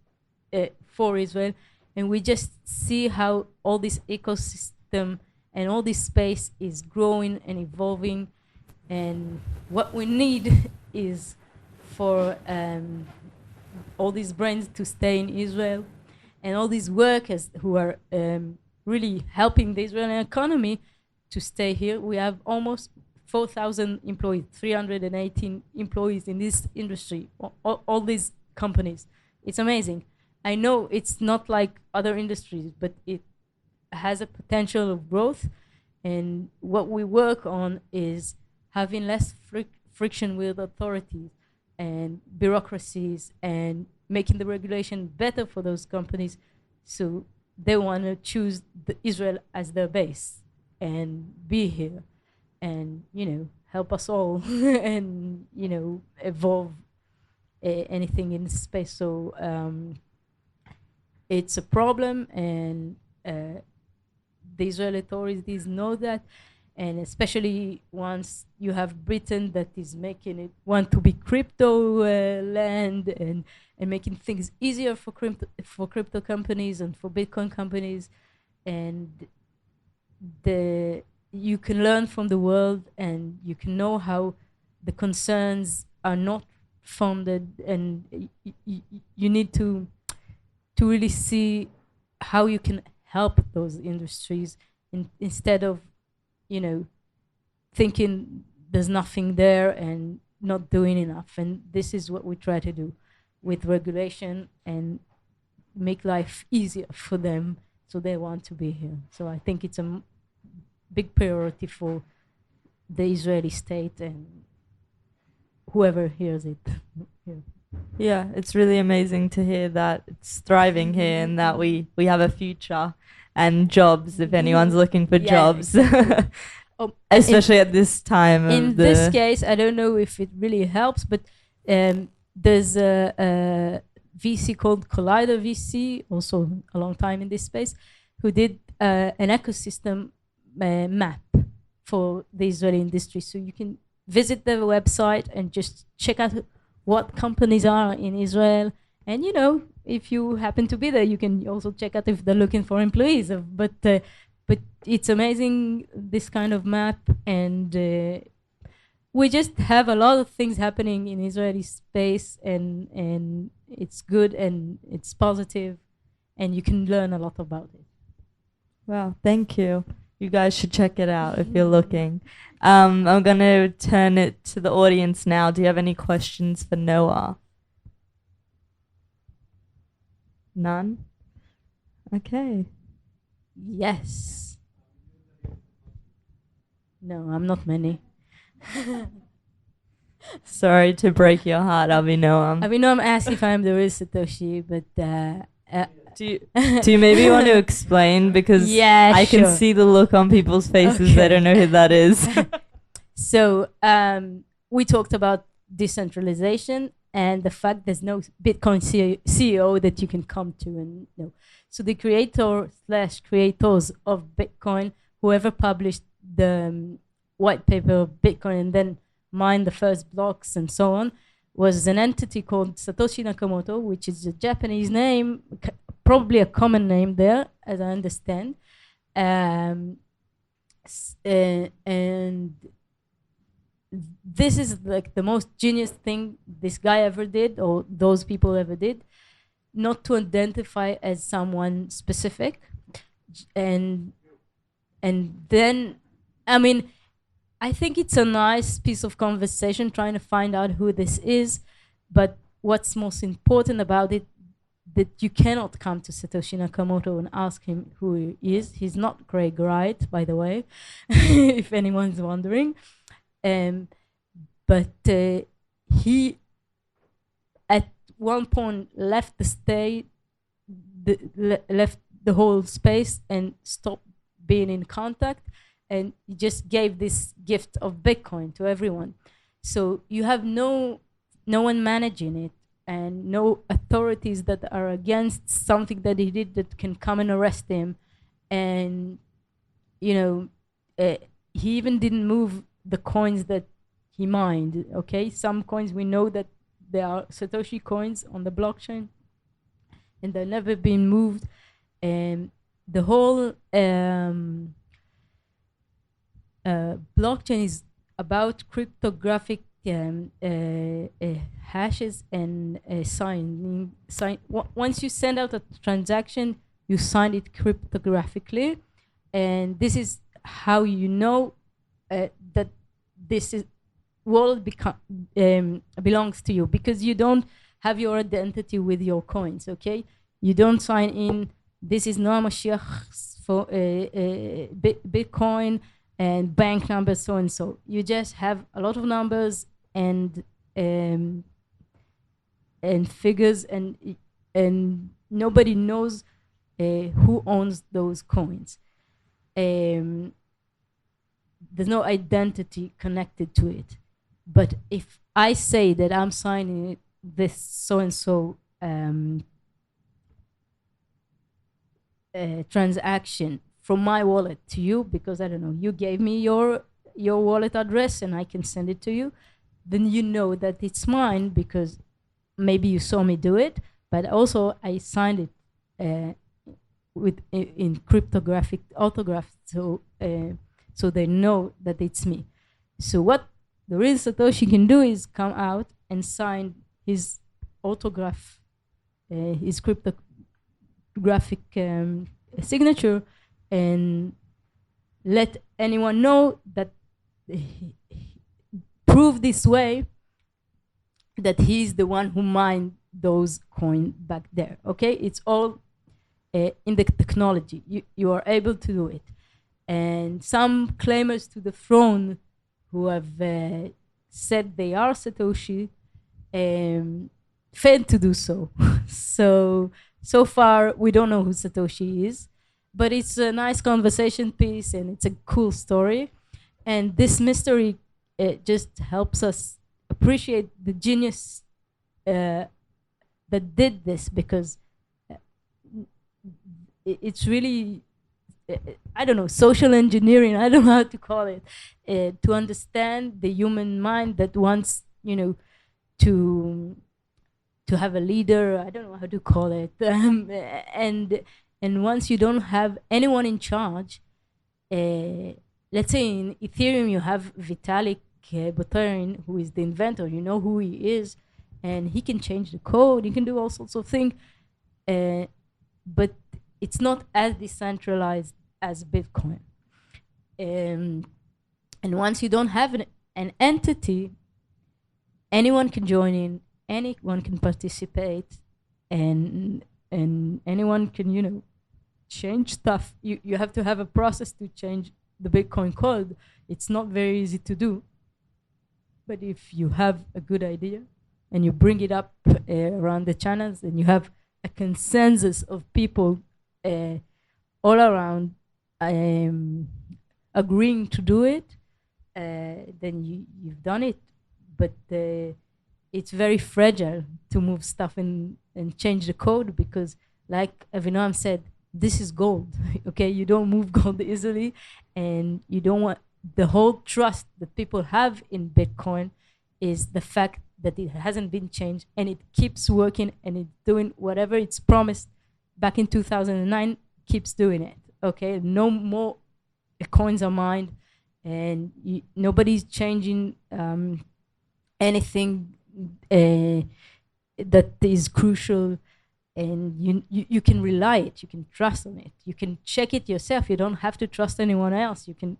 for Israel, and we just see how all this ecosystem and all this space is growing and evolving, and what we need is for all these brands to stay in Israel, and all these workers who are really helping the Israeli economy to stay here. We have almost 4,000 employees, 318 employees in this industry, all these companies. It's amazing. I know it's not like other industries, but it has a potential of growth. And what we work on is having less friction with authorities and bureaucracies, and making the regulation better for those companies, so they want to choose Israel as their base and be here, and help us all and evolve anything in this space. So it's a problem, and the Israeli authorities know that. And especially once you have Britain that is making it want to be crypto land, and making things easier for crypto companies and for Bitcoin companies, and you can learn from the world, and you can know how the concerns are not founded, and you need to really see how you can help those industries instead of thinking there's nothing there and not doing enough. And this is what we try to do with regulation, and make life easier for them so they want to be here. So I think it's a big priority for the Israeli state and whoever hears it. Yeah, it's really amazing to hear that it's thriving here and that we have a future and jobs if anyone's looking for jobs. Exactly. Especially at this time. In this case, I don't know if it really helps, but there's a VC called Collider VC, also a long time in this space, who did an ecosystem map for the Israeli industry. So you can visit their website and just check out what companies are in Israel. And, you know, if you happen to be there, you can also check out if they're looking for employees. But it's amazing, this kind of map. And we just have a lot of things happening in Israeli space, and it's good and it's positive, and you can learn a lot about it. Wow, thank you. You guys should check it out if you're looking. I'm going to turn it to the audience now. Do you have any questions for Noah? None? Okay. Yes. No, I'm not many. Sorry to break your heart, Avinoam. Avinoam asked if I'm the real Satoshi, but do you maybe want to explain? Because yeah, I sure. can see the look on people's faces. Okay. They don't know who that is. So we talked about decentralization and the fact there's no Bitcoin CEO that you can come to and know. So the creator/creators of Bitcoin, whoever published the white paper of Bitcoin and then mined the first blocks and so on, was an entity called Satoshi Nakamoto, which is a Japanese name, probably a common name there, as I understand. And this is like the most genius thing this guy ever did, or those people ever did, not to identify as someone specific. And then, I mean, I think it's a nice piece of conversation trying to find out who this is, but what's most important about it, that you cannot come to Satoshi Nakamoto and ask him who he is. He's not Craig Wright, by the way, if anyone's wondering. But he, at one point, left the state, left the whole space and stopped being in contact, and he just gave this gift of Bitcoin to everyone. So you have no one managing it, and no authorities that are against something that he did that can come and arrest him. And, you know, he even didn't move the coins that he mined, okay? Some coins we know that there are Satoshi coins on the blockchain, and they've never been moved. And the whole blockchain is about cryptographic hashes and signing. Once you send out a transaction, you sign it cryptographically, and this is how you know that this is wallet belongs to you, because you don't have your identity with your coins. Okay, you don't sign in. This is no Mashiach for Bitcoin and bank numbers, so and so. You just have a lot of numbers and figures, and nobody knows who owns those coins. There's no identity connected to it. But if I say that I'm signing this so and so transaction from my wallet to you, because I don't know, you gave me your wallet address and I can send it to you, then you know that it's mine, because maybe you saw me do it, but also I signed it in cryptographic autograph, so they know that it's me. So what the real Satoshi can do is come out and sign his autograph, his cryptographic signature, and let anyone know that prove this way that he's the one who mined those coins back there. Okay, it's all in the technology. You are able to do it. And some claimers to the throne who have said they are Satoshi failed to do so. So far, we don't know who Satoshi is, but it's a nice conversation piece and it's a cool story. And this mystery just helps us appreciate the genius that did this, because it's really, I don't know, social engineering, I don't know how to call it, to understand the human mind that wants, to have a leader, I don't know how to call it, and once you don't have anyone in charge, let's say in Ethereum you have Vitalik Buterin, who is the inventor, you know who he is, and he can change the code, he can do all sorts of things, but it's not as decentralized as Bitcoin. And once you don't have an entity, anyone can join in, anyone can participate, and anyone can, change stuff. You have to have a process to change the Bitcoin code. It's not very easy to do. But if you have a good idea and you bring it up around the channels, and you have a consensus of people all around agreeing to do it, then you've done it. But it's very fragile to move stuff and change the code, because like Avinoam said, this is gold. Okay, you don't move gold easily, and you don't want the whole trust that people have in Bitcoin is the fact that it hasn't been changed and it keeps working and it's doing whatever it's promised back in 2009, keeps doing it. Okay, no more coins are mined, and nobody's changing anything that is crucial, and you can rely it, you can trust on it, you can check it yourself, you don't have to trust anyone else, you can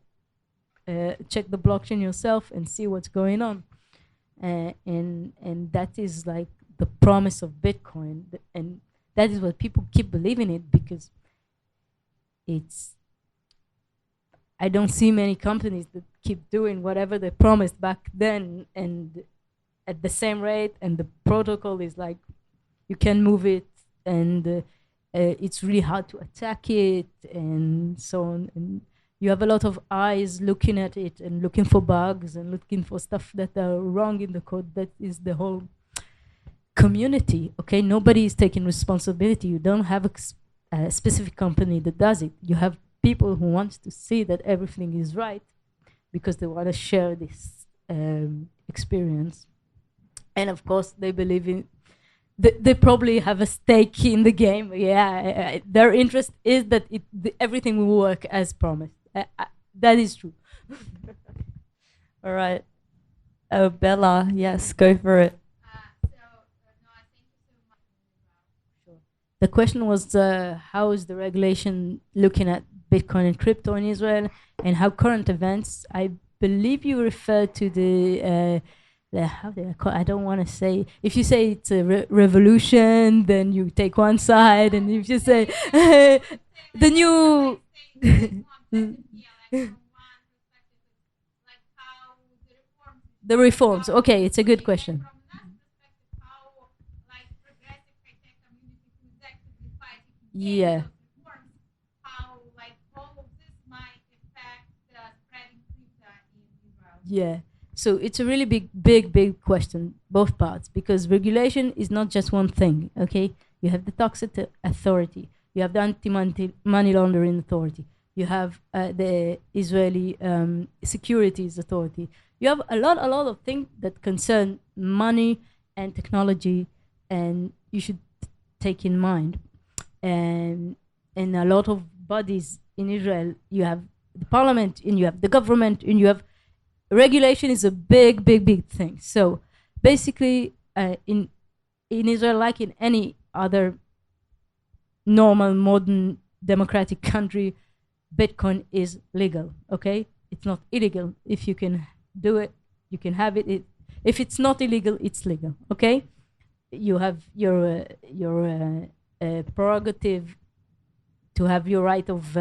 check the blockchain yourself and see what's going on, and that is like the promise of Bitcoin, and that is what people keep believing it, because I don't see many companies that keep doing whatever they promised back then and at the same rate, and the protocol is like you can move it, and it's really hard to attack it, and so on. And you have a lot of eyes looking at it and looking for bugs and looking for stuff that are wrong in the code. That is the whole community. Okay, nobody is taking responsibility. You don't have a specific company that does it. You have people who want to see that everything is right because they want to share this experience. And of course, they believe in, they probably have a stake in the game. Yeah, their interest is that everything will work as promised. That is true. All right. Oh, Bella, yes, go for it. The question was, how is the regulation looking at Bitcoin and crypto in Israel, and how current events, I believe you refer to the how did I call, I don't want to say, if you say it's a revolution, then you take one side, and if you say the new the reforms, okay, it's a good question. Yeah. Yeah. So it's a really big question, both parts, because regulation is not just one thing, okay? You have the tax authority, you have the anti-money laundering authority, you have the Israeli securities authority. You have a lot of things that concern money and technology, and you should take in mind. And a lot of bodies in Israel, you have the parliament, and you have the government, and you have regulation is a big thing. So basically, in Israel, like in any other normal, modern, democratic country, Bitcoin is legal, okay? It's not illegal. If you can do it, you can have it. If it's not illegal, it's legal, okay? You have your prerogative to have your right of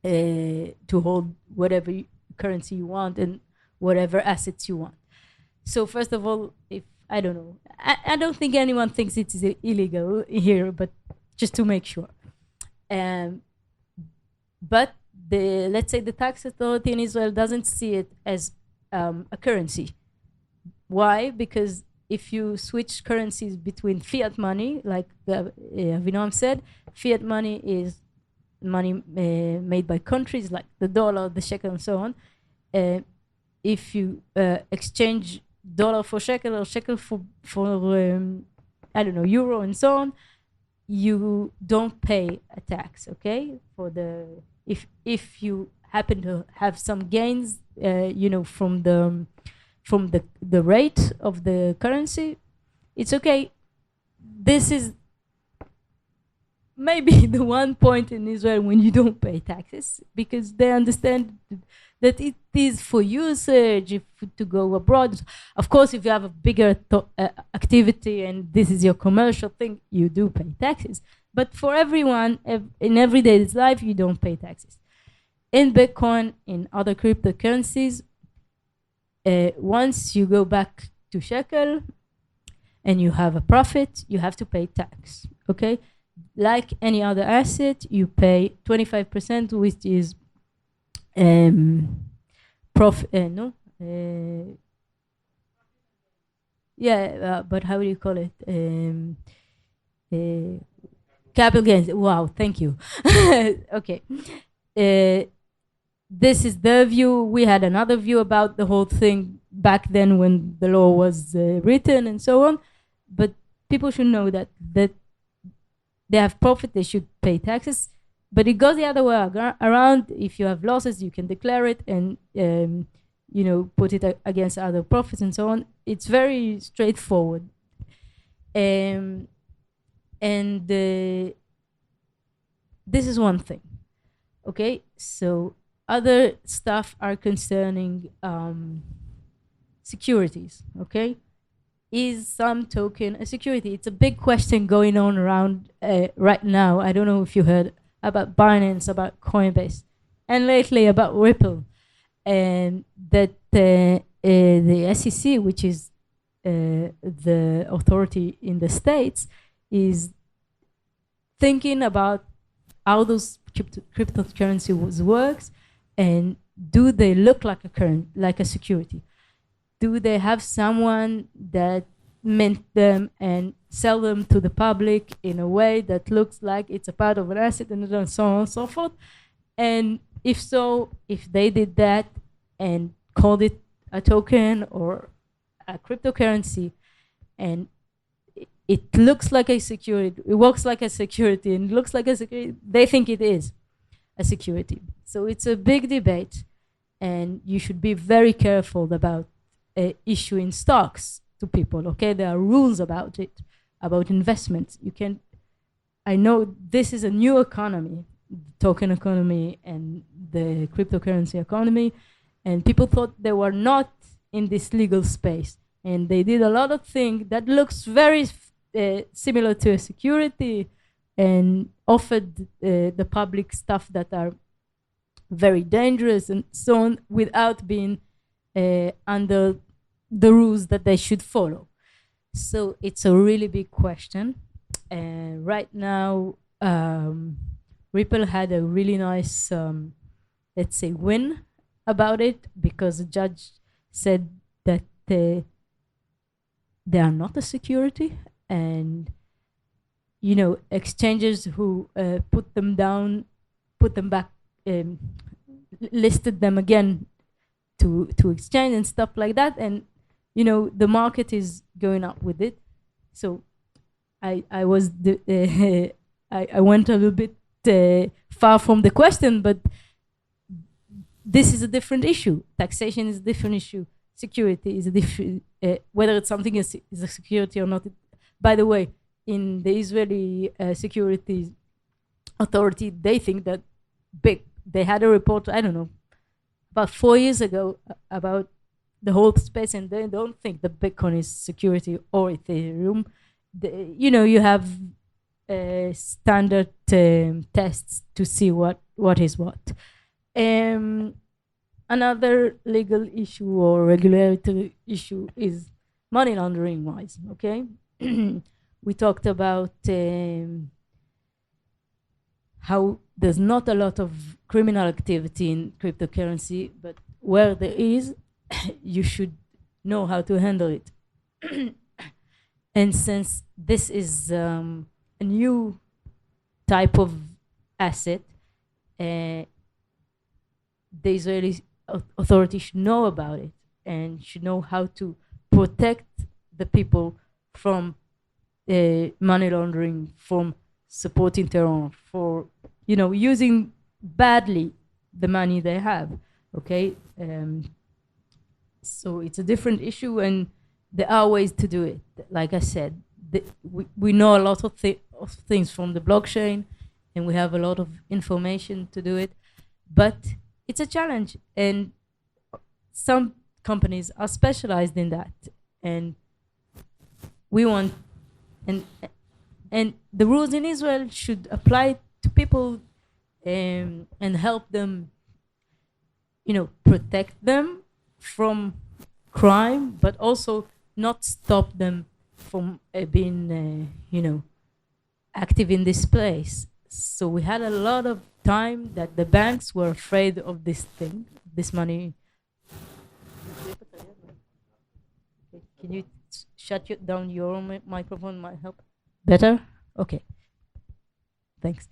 to hold whatever currency you want and whatever assets you want. So first of all, if I don't know. I don't think anyone thinks it is illegal here, but just to make sure. But let's say the tax authority in Israel doesn't see it as a currency. Why? Because if you switch currencies between fiat money, like Avinoam said, fiat money is money made by countries, like the dollar, the shekel, and so on. If you exchange dollar for shekel or shekel for I don't know, euro and so on, you don't pay a tax, okay? For the if you happen to have some gains, from the rate of the currency, it's okay. This is maybe the one point in Israel when you don't pay taxes, because they understand that it is for usage, to go abroad. Of course, if you have a bigger activity and this is your commercial thing, you do pay taxes. But for everyone, in everyday life, you don't pay taxes. In Bitcoin, in other cryptocurrencies, once you go back to shekel and you have a profit, you have to pay tax, okay? Like any other asset, you pay 25%, which is but how do you call it? Capital gains. Wow, thank you. Okay. This is the view. We had another view about the whole thing back then when the law was written and so on. But people should know that they have profit, they should pay taxes. But it goes the other way around. If you have losses, you can declare it and put it against other profits and so on. It's very straightforward. This is one thing. Okay, so other stuff are concerning securities. Okay, is some token a security? It's a big question going on around right now. I don't know if you heard about Binance, about Coinbase, and lately about Ripple, and that the SEC, which is the authority in the States, is thinking about how those cryptocurrencies works, and do they look like a security? Do they have someone that mint them and sell them to the public in a way that looks like it's a part of an asset, and so on and so forth? And if so, if they did that and called it a token or a cryptocurrency, and it looks like a security, it works like a security, and looks like a security, they think it is a security. So it's a big debate, and you should be very careful about issuing stocks to people, okay? There are rules about it, about investments. I know this is a new economy, the token economy and the cryptocurrency economy, and people thought they were not in this legal space, and they did a lot of things that looks very similar to a security, and offered the public stuff that are very dangerous and so on, without being under the rules that they should follow. So it's a really big question. And right now, Ripple had a really nice, let's say, win about it, because the judge said that they are not a security, and exchanges who put them down, put them back, listed them again to exchange and stuff like that, and the market is going up with it. So I went a little bit far from the question, but this is a different issue. Taxation is a different issue. Security is a different, whether it's something is a security or not. By the way, in the Israeli Securities Authority, they think that they had a report, I don't know, about 4 years ago about the whole space, and they don't think that Bitcoin is security or Ethereum. You have standard tests to see what is what. Another legal issue or regulatory issue is money laundering wise, okay? We talked about how there's not a lot of criminal activity in cryptocurrency, but where there is, you should know how to handle it. And since this is a new type of asset, the Israeli authorities should know about it and should know how to protect the people from money laundering, from supporting terror, for using badly the money they have. Okay, so it's a different issue, and there are ways to do it. Like I said, we know a lot of things from the blockchain, and we have a lot of information to do it, but it's a challenge, and some companies are specialized in that, and we want and the rules in Israel should apply to people and help them, protect them from crime, but also not stop them from being, active in this place. So we had a lot of time that the banks were afraid of this thing, this money. Can you shut down your microphone? Might help. Better? Okay. Thanks.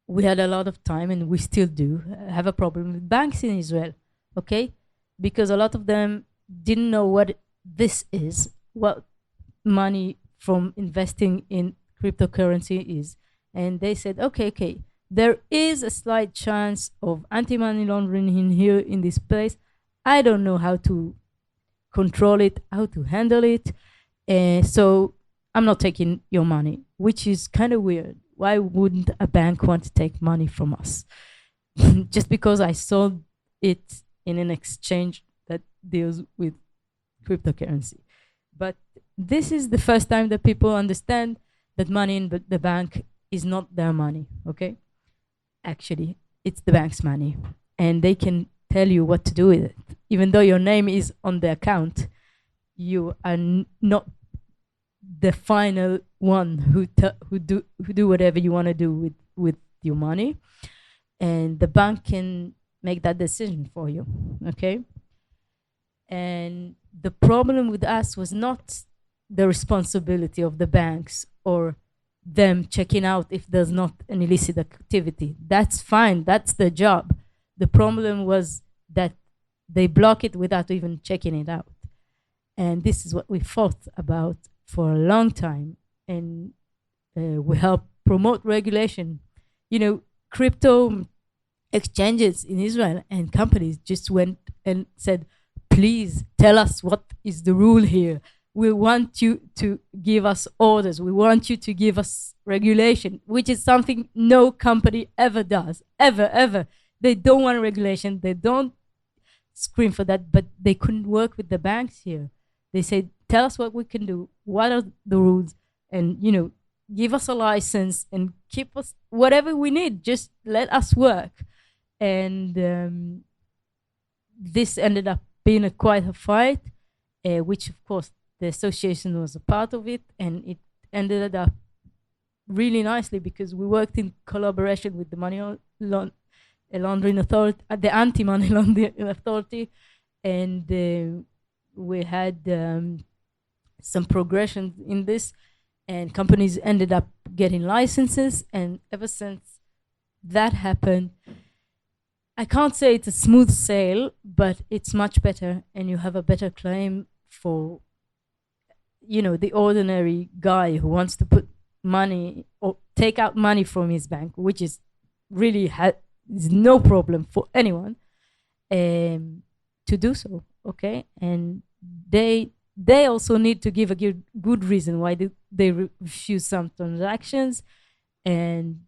We had a lot of time, and we still do have a problem with banks in Israel, okay? Because a lot of them didn't know what this is, what money from investing in cryptocurrency is. And they said, okay, there is a slight chance of anti-money laundering in here, in this place. I don't know how to control it, how to handle it. So I'm not taking your money, which is kind of weird. Why wouldn't a bank want to take money from us? Just because I sold it in an exchange that deals with cryptocurrency. But this is the first time that people understand that money in the bank is not their money, okay? Actually, it's the bank's money, and they can tell you what to do with it. Even though your name is on the account, you are not the final one who do whatever you want to do with your money, and the bank can make that decision for you, okay? And the problem with us was not the responsibility of the banks or them checking out if there's not an illicit activity. That's fine, that's the job. The problem was that they block it without even checking it out. And this is what we fought about for a long time. And we help promote regulation. Crypto exchanges in Israel and companies just went and said, please tell us what is the rule here. We want you to give us orders. We want you to give us regulation, which is something no company ever does, ever. They don't want regulation. They don't scream for that, but they couldn't work with the banks here. They said, tell us what we can do. What are the rules? And, give us a license and keep us whatever we need. Just let us work. And this ended up being quite a fight, which, of course, the association was a part of it. And it ended up really nicely because we worked in collaboration with the money laundering authority, the anti-money laundering authority, and we had some progression in this, and companies ended up getting licenses. And ever since that happened, I can't say it's a smooth sail, but it's much better, and you have a better claim for, the ordinary guy who wants to put money or take out money from his bank, which is really is no problem for anyone to do so, okay? And they also need to give a good reason why they refuse some transactions. And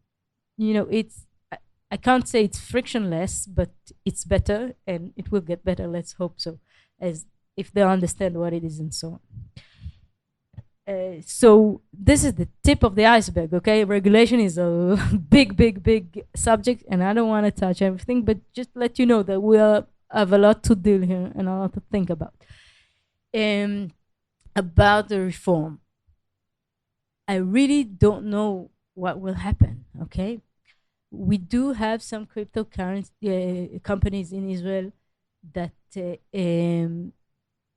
it's, I can't say it's frictionless, but it's better, and it will get better, let's hope so, as if they understand what it is and so on. So this is the tip of the iceberg, okay? Regulation is a big subject, and I don't want to touch everything, but just let you know that we have a lot to deal here and a lot to think about. about the reform, I really don't know what will happen. Okay, we do have some cryptocurrency companies in Israel that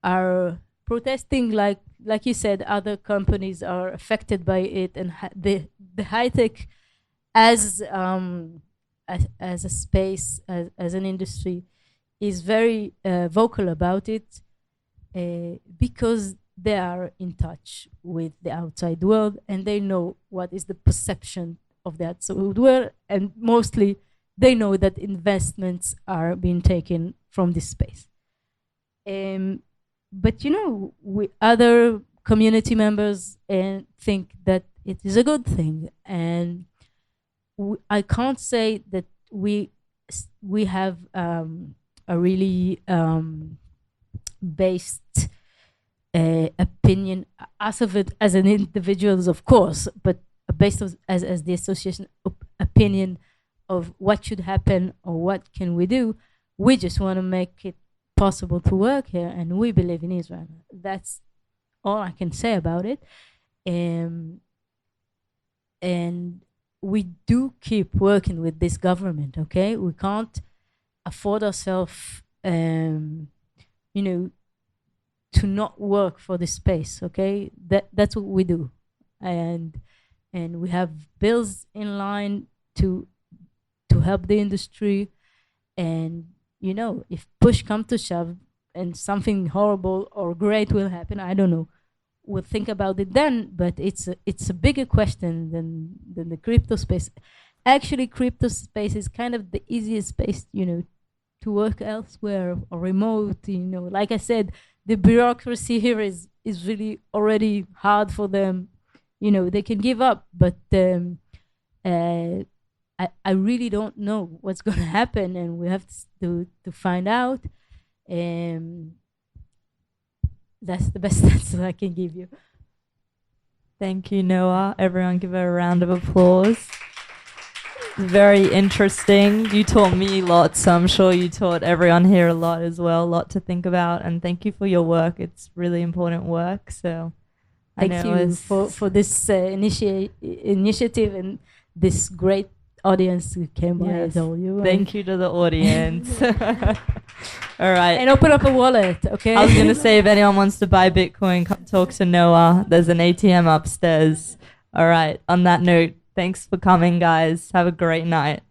are protesting, like you said. Other companies are affected by it, and the high tech as a space, as an industry, is very vocal about it because they are in touch with the outside world and they know what is the perception of the outside world, and mostly they know that investments are being taken from this space. But we other community members think that it is a good thing, and I can't say that we have a really based opinion as of it as an individuals, of course, but based as the association opinion of what should happen or what can we do. We just want to make it possible to work here, and we believe in Israel. That's all I can say about it. And we do keep working with this government. Okay, we can't afford ourselves, to not work for this space. Okay, that's what we do, and we have bills in line to help the industry. And if push comes to shove and something horrible or great will happen, I don't know, we'll think about it then. But it's a bigger question than the crypto space. Actually, crypto space is kind of the easiest space, to work elsewhere or remote. Like I said, the bureaucracy here is really already hard for them. They can give up, but I really don't know what's going to happen, and we have to find out. That's the best answer I can give you. Thank you, Noah. Everyone give her a round of applause. Very interesting. You taught me lots, so I'm sure you taught everyone here a lot as well, a lot to think about. And thank you for your work. It's really important work. So thank you for this initiative and this great audience who came by. Yes. I told you. Thank you to the audience. All right. And open up a wallet, okay? I was going to say, if anyone wants to buy Bitcoin, come talk to Noah. There's an ATM upstairs. All right. On that note, thanks for coming, guys. Have a great night.